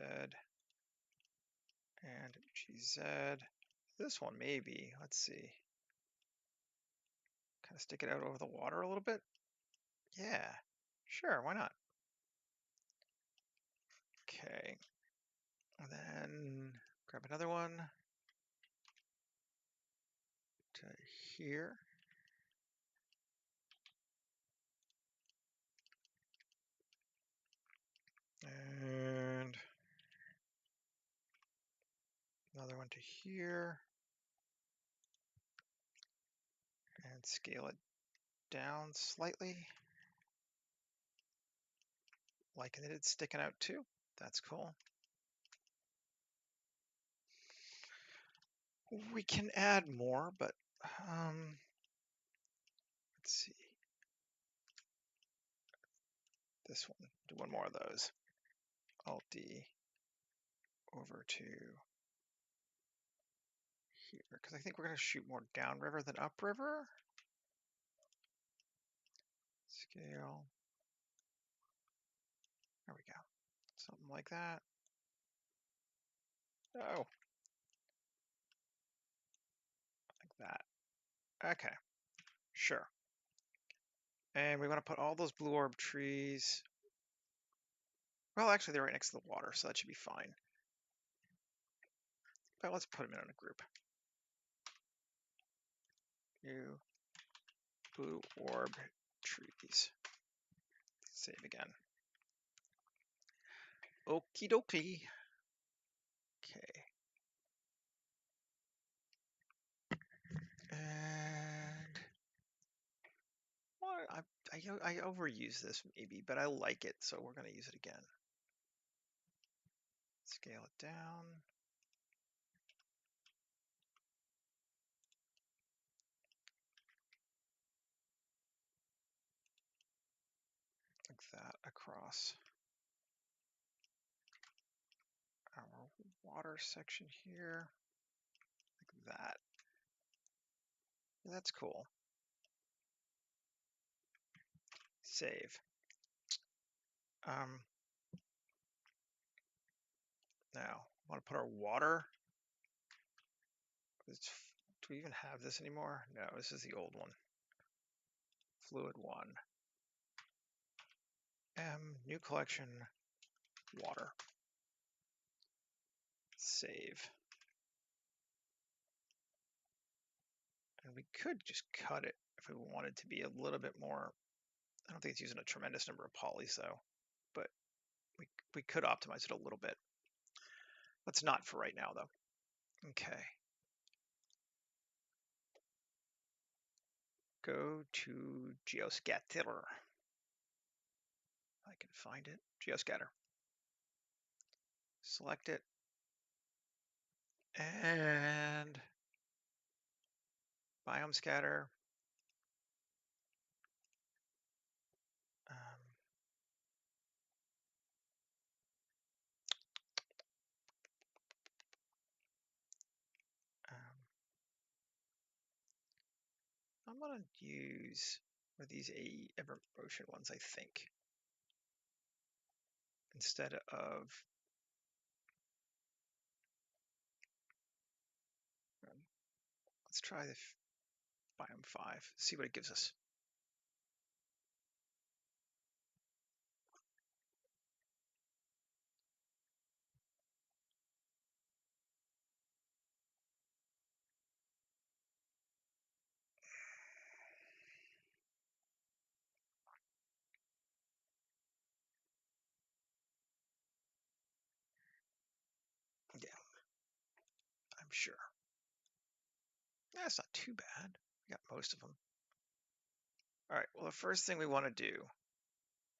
and GZ. This one maybe. Let's see. Kind of stick it out over the water a little bit. Yeah, sure, why not? Okay, and then grab another one to here. And Another one to here. And scale it down slightly. Liking that it's sticking out too. That's cool. We can add more, but let's see. This one, do one more of those. Alt D over to here, because I think we're going to shoot more downriver than upriver. Scale. There we go. Something like that. Oh. Like that. Okay. Sure. And we want to put all those blue orb trees. Well, actually, they're right next to the water, so that should be fine. But let's put them in a group. New blue orb trees. Save again. Okie dokie. Okay. And well, I overuse this maybe, but I like it, so we're going to use it again. Scale it down. Like that across our water section here. Like that. That's cool. Save. Now, I want to put our water. Do we even have this anymore? No, this is the old one. Fluid 1. New collection, water. Save. And we could just cut it if we wanted to be a little bit more. I don't think it's using a tremendous number of polys though, but we could optimize it a little bit. Let's not for right now though. Okay. Go to Geoscatter. I can find it. Geoscatter. Select it. And biome scatter. I'm gonna use these Ever Motion ones, I think, instead of let's try the biome 5, see what it gives us. Yeah, I'm sure. Yeah, it's not too bad. We got most of them. All right, well, the first thing we want to do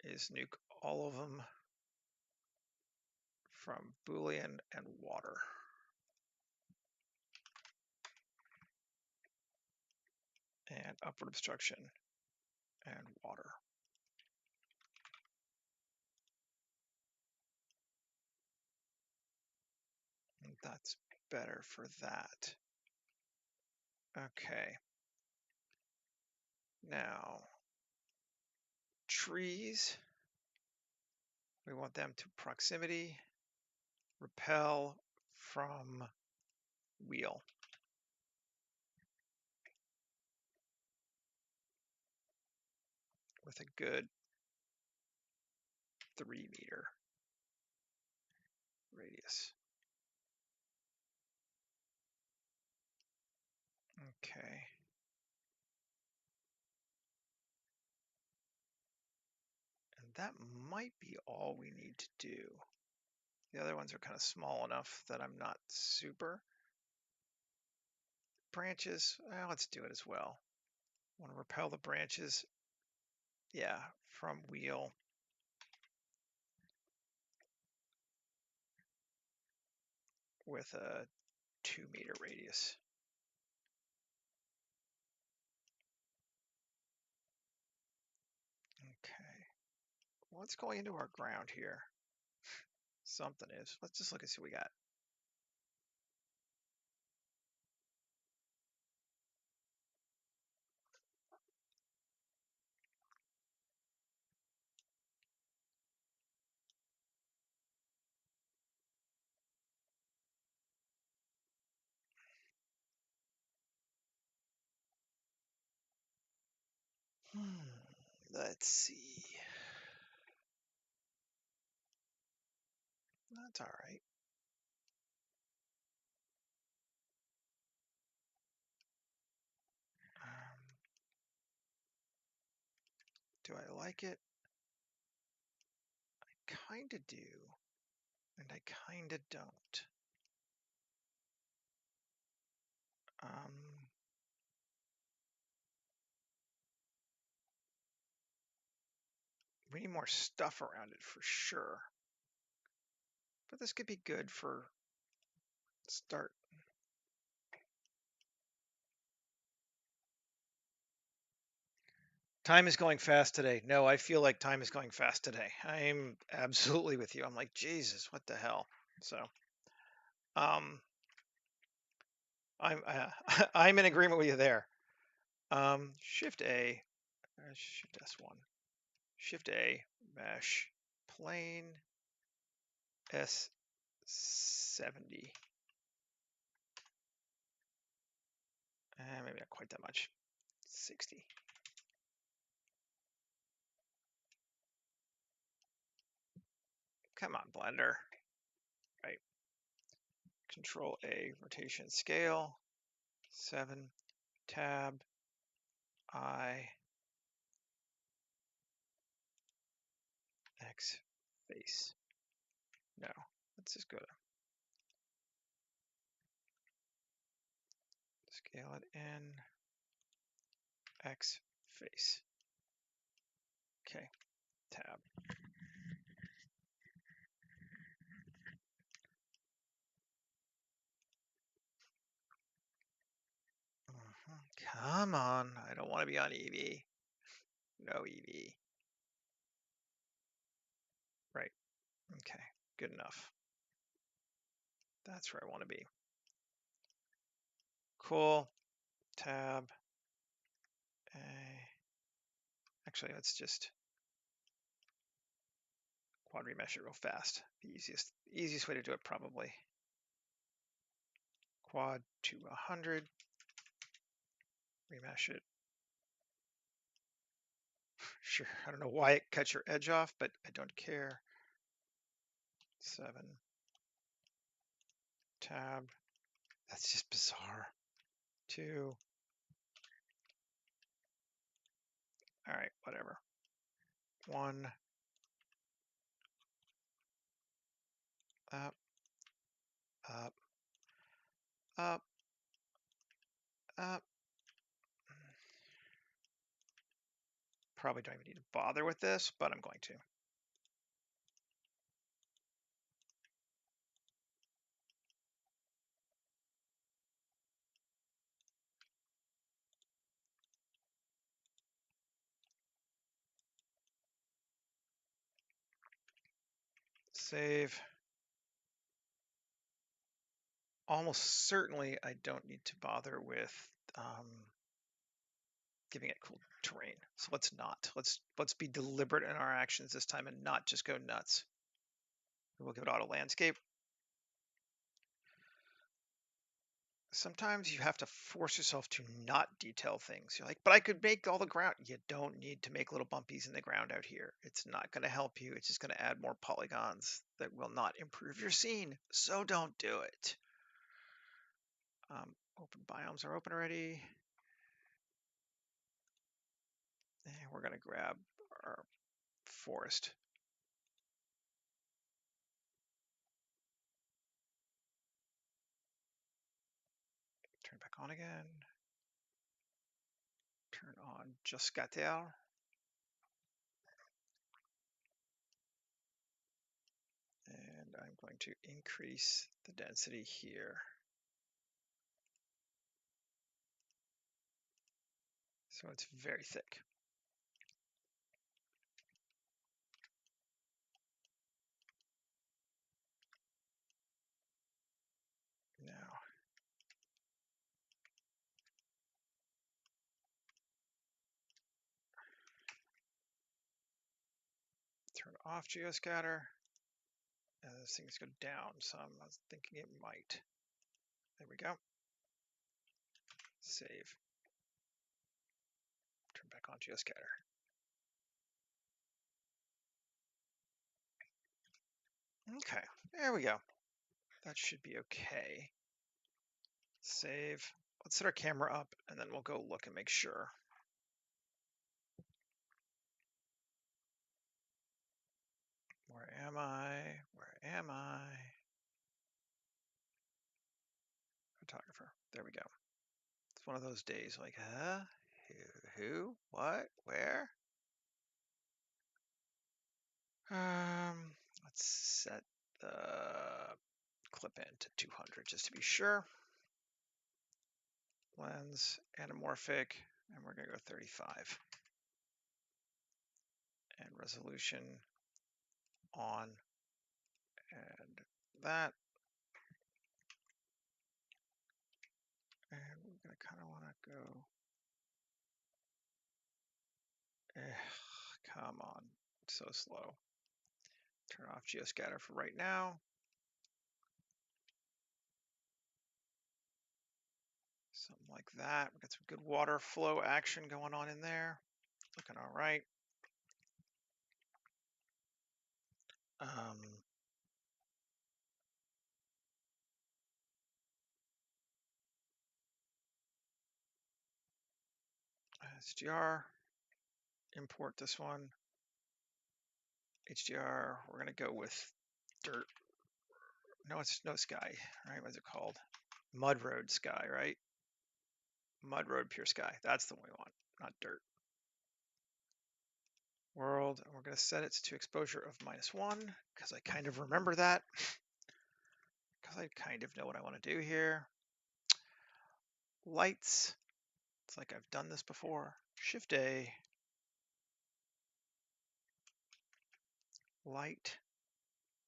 is nuke all of them from Boolean and water. And upward obstruction and water. And that's better for that. Okay. Now, trees, we want them to proximity, repel from wheel. With a good 3-meter radius. Okay. And that might be all we need to do. The other ones are kind of small enough that I'm not super branches. Let's do it as well. Want to repel the branches. Yeah, from wheel. With a 2-meter radius. Okay. What's going into our ground here? Something is. Let's just look and see what we got. Let's see. That's all right. Do I like it? I kind of do, and I kind of don't. We need more stuff around it for sure. But this could be good for start. Time is going fast today. No, I feel like time is going fast today. I'm absolutely with you. I'm like, Jesus, what the hell? So, I'm I'm in agreement with you there. Shift A, Shift S1, Shift A, mesh, plane, S70. Maybe not quite that much. 60. Come on, Blender. Right. Control A, rotation scale, 7, tab, I, X, face. No, let's just go to scale it in, X, face. Okay, tab. Come on, I don't want to be on Eevee. No Eevee. Right, okay, good enough. That's where I want to be. Cool, tab, A. Actually, let's just quad remesh it real fast. The easiest way to do it probably. Quad to 100, remesh it. Sure, I don't know why it cuts your edge off, but I don't care. 7, tab, that's just bizarre. 2, all right, whatever. 1, up, up, up, up. Probably don't even need to bother with this, but I'm going to. Save. Almost certainly I don't need to bother with giving it cool terrain. So let's not. Let's be deliberate in our actions this time and not just go nuts. We'll give it auto landscape. Sometimes you have to force yourself to not detail things. You're like, but I could make all the ground. You don't need to make little bumpies in the ground out here. It's not going to help you. It's just going to add more polygons that will not improve your scene. So don't do it. Open biomes are open already. And we're going to grab our forest. Turn it back on. on again. Turn on Jusqu'à-Terre. And I'm going to increase the density here. So it's very thick. Now, turn off geoscatter. And this thing's go down some. I was thinking it might. There we go. Save. Turn back on geoscatter. Okay, there we go. That should be okay. Save. Let's set our camera up and then we'll go look and make sure. Where am I? Where am I? Photographer. There we go. It's one of those days like, huh? Who? What? Where? Let's set the clip in to 200 just to be sure. Lens, anamorphic, and we're gonna go 35. And resolution on, and that. And we're gonna kind of want to go. Come on, it's so slow. Turn off geoscatter for right now. Something like that. We got some good water flow action going on in there. Looking all right. SDR, import this one. HDR, we're gonna go with dirt. No, it's no sky, right? What's it called? Mud road sky, right? Mud road pure sky. That's the one we want, not dirt. World, and we're gonna set it to exposure of -1 because I kind of remember that. Because I kind of know what I want to do here. Lights, it's like I've done this before. Shift A. Light,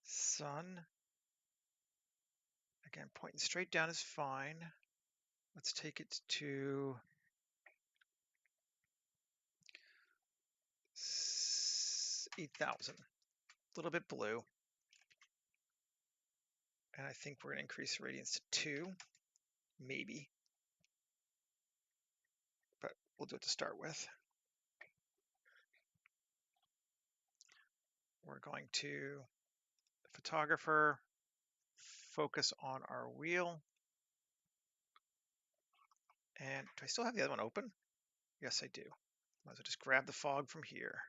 sun. Again, pointing straight down is fine. Let's take it to 8,000. A little bit blue. And I think we're going to increase the radiance to 2, maybe. But we'll do it to start with. We're going to, photographer, focus on our wheel. And do I still have the other one open? Yes, I do. Might as well just grab the fog from here.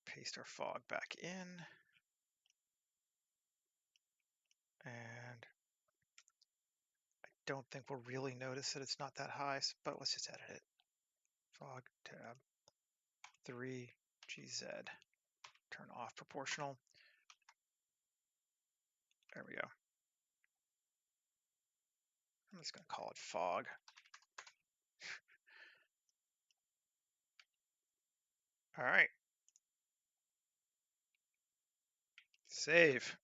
Paste our fog back in. And I don't think we'll really notice that it's not that high, but let's just edit it. Fog tab 3 GZ. Turn off proportional. There we go. I'm just going to call it fog. All right. Save.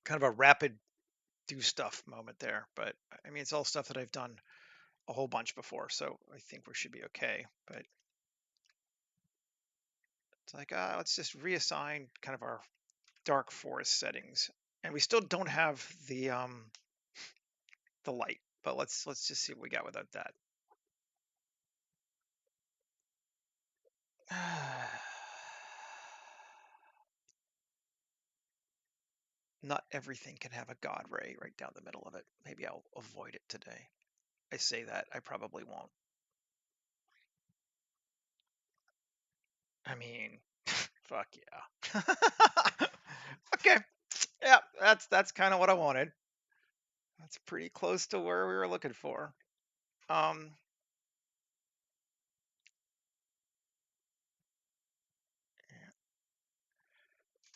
Kind of a rapid do stuff moment there, but I mean, it's all stuff that I've done a whole bunch before, so I think we should be okay. But it's like, let's just reassign kind of our dark forest settings, and we still don't have the light, but let's just see what we got without that. Not everything can have a God ray right down the middle of it. Maybe I'll avoid it today. I say that, I probably won't. I mean, if Fuck yeah. Okay. Yeah, that's kind of what I wanted. That's pretty close to where we were looking for. Um,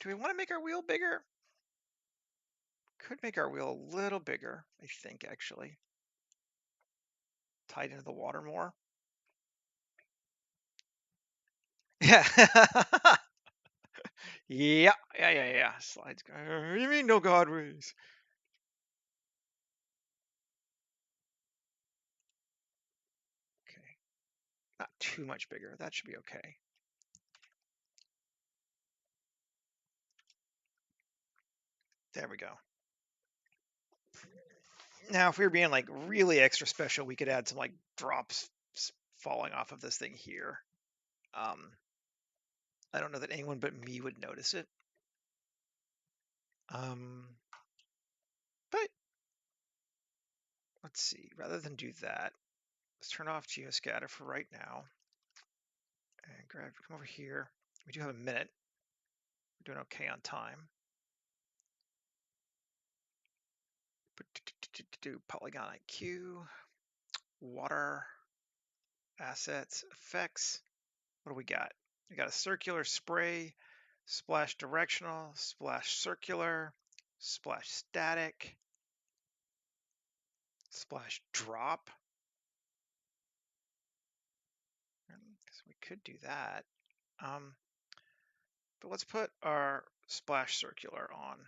do we want to make our wheel bigger? Could make our wheel a little bigger, I think, actually. Tied into the water more. Yeah. Yeah. Slides. You mean no God rays? Okay. Not too much bigger. That should be okay. There we go. Now, if we were being like really extra special, we could add some like drops falling off of this thing here. I don't know that anyone but me would notice it. But let's see, rather than do that, let's turn off geoscatter for right now. And come over here. We do have a minute. We're doing okay on time. Do polygon IQ, water, assets, effects. What do we got? We got a circular spray, splash directional, splash circular, splash static, splash drop. So we could do that. But let's put our splash circular on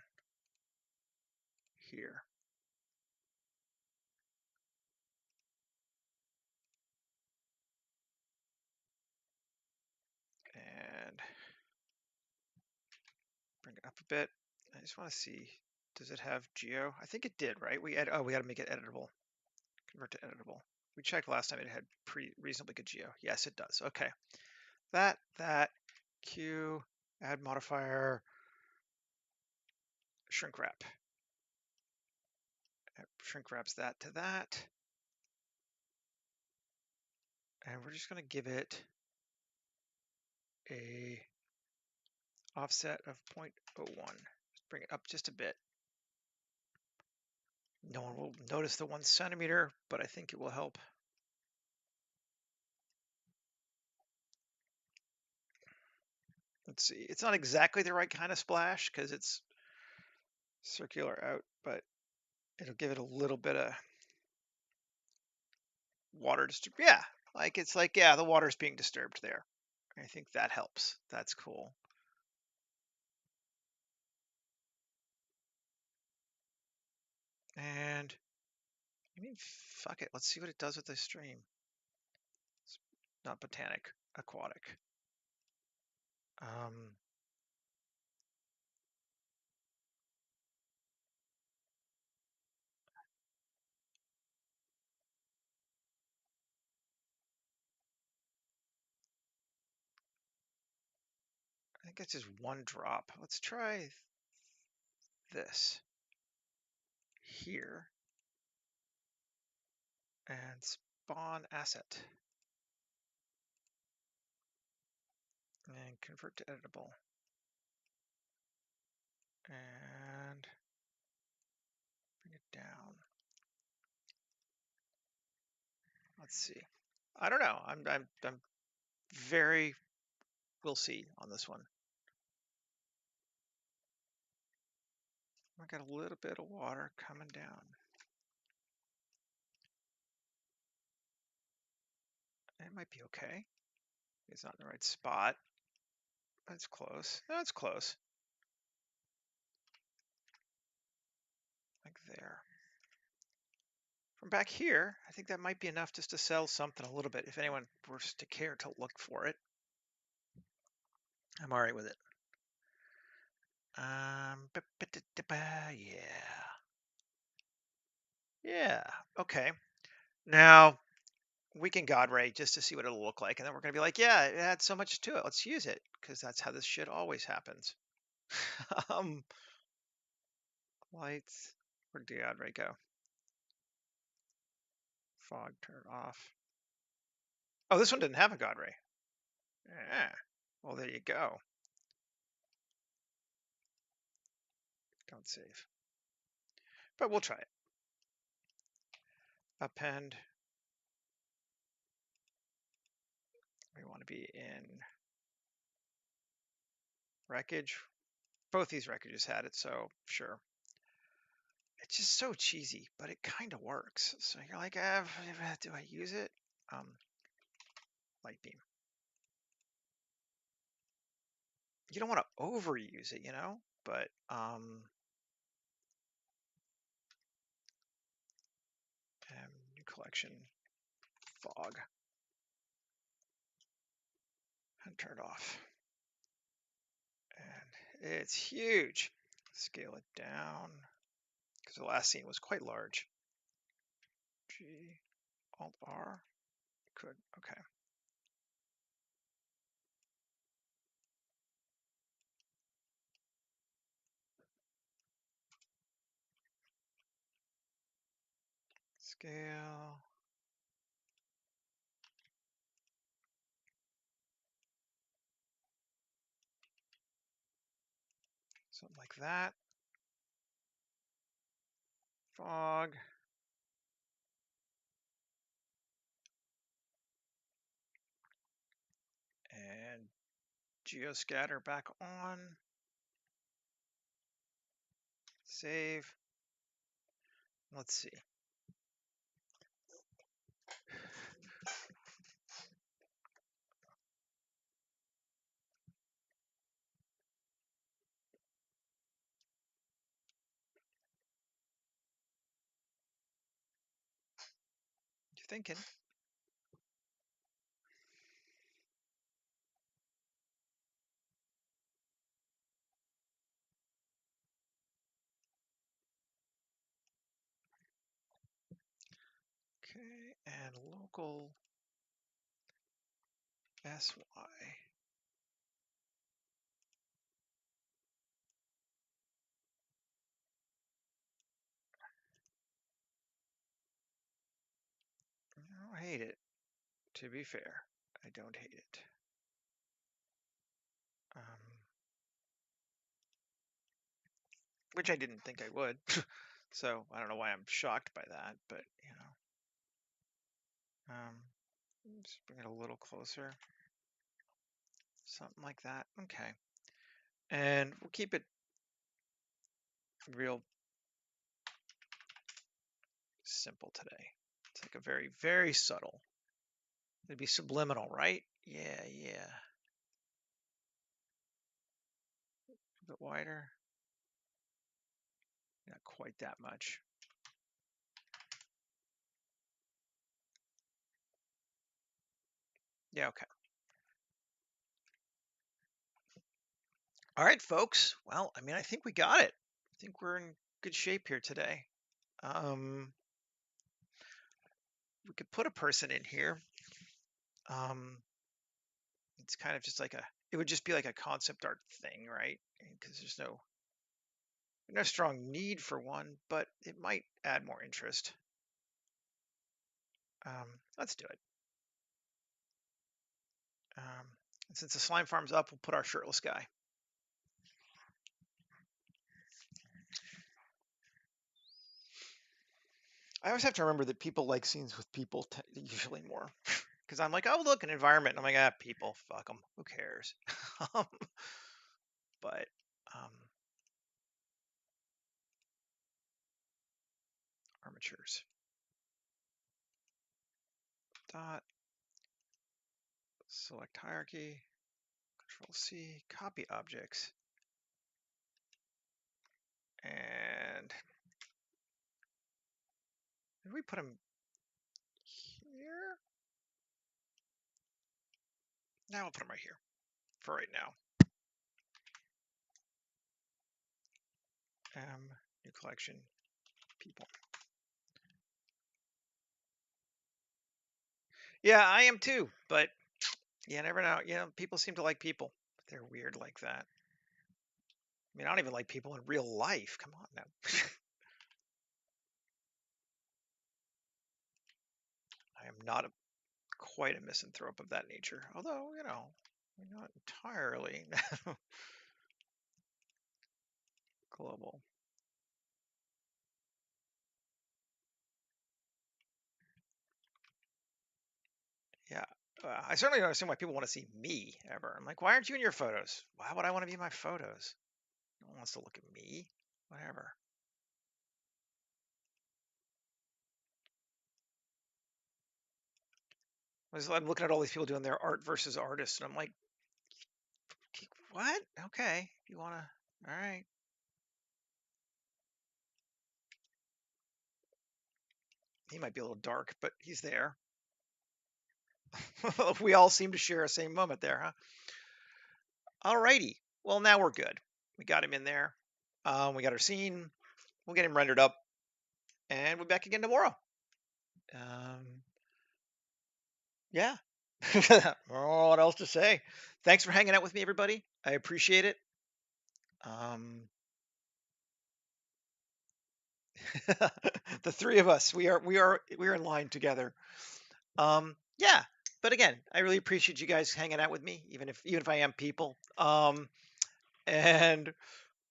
here. And bring it up a bit. I just want to see, does it have geo? I think it did, right? We got to make it editable. Convert to editable. We checked last time it had reasonably good geo. Yes, it does. Okay. That, Q, add modifier, shrink wrap. Shrink wraps that to that. And we're just going to give it a offset of 0.01. Just bring it up just a bit. No one will notice the 1 centimeter, but I think it will help. Let's see. It's not exactly the right kind of splash because it's circular out, but it'll give it a little bit of water Yeah, it's like, yeah, the water's being disturbed there. I think that helps. That's cool. And I mean, fuck it. Let's see what it does with the stream. It's not botanic, aquatic. I think it's just 1 drop. Let's try this here and spawn asset and convert to editable. And bring it down. Let's see. I don't know. I'm very. We'll see on this one. I got a little bit of water coming down. It might be okay. It's not in the right spot. That's close. That's close. Like there. From back here, I think that might be enough just to sell something a little bit. If anyone were to care to look for it, I'm all right with it. Yeah. Okay. Now we can God ray just to see what it'll look like, and then we're gonna be like, yeah, it had so much to it. Let's use it because that's how this shit always happens. Lights. Where'd the God ray go? Fog turn off. Oh, this one didn't have a God ray. Yeah. Well, there you go. Don't save. But we'll try it. Append. We want to be in wreckage. Both these wreckages had it, so sure. It's just so cheesy, but it kind of works. So you're like, do I use it? Light beam. You don't want to overuse it, you know, but new collection, fog, and turn it off. And it's huge. Scale it down because the last scene was quite large. G, Alt R, could, okay. Scale. Something like that. Fog. And geoscatter back on. Save. Let's see. You thinking? Okay, and local SY. I don't hate it. To be fair, I don't hate it. Which I didn't think I would. So I don't know why I'm shocked by that, but you know. Just bring it a little closer. Something like that. Okay. And we'll keep it real simple today. It's like a very, very subtle. It'd be subliminal, right? Yeah, yeah. A bit wider. Not quite that much. Yeah, okay. All right, folks. Well, I mean, I think we got it. I think we're in good shape here today. We could put a person in here. It's kind of just like it would just be like a concept art thing, right? Because there's no strong need for one, but it might add more interest. Let's do it. And since the slime farm's up, we'll put our shirtless guy. I always have to remember that people like scenes with people usually more. Because I'm like, oh, look, an environment. And I'm like, people, fuck them. Who cares? But armatures. Dot. Select hierarchy. Control C. Copy objects. And did we put them here? Now we'll put them right here for right now. New collection, people. Yeah, I am too, but you never know. You know, people seem to like people. But they're weird like that. I mean, I don't even like people in real life. Come on now. I am not quite a misanthrope of that nature. Although, you know, not entirely. Global. Yeah. I certainly don't understand why people want to see me ever. I'm like, why aren't you in your photos? Why would I want to be in my photos? No one wants to look at me. Whatever. I'm looking at all these people doing their art versus artists, and I'm like, what? Okay, if you want to, all right. He might be a little dark, but he's there. We all seem to share a same moment there, huh? All righty. Well, now we're good. We got him in there. We got our scene. We'll get him rendered up, and we'll be back again tomorrow. Um, yeah. What else to say? Thanks for hanging out with me, everybody. I appreciate it. Um, the three of us, we are in line together. Yeah. But again, I really appreciate you guys hanging out with me, even if I am people. And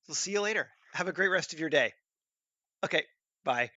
we'll see you later. Have a great rest of your day. Okay. Bye.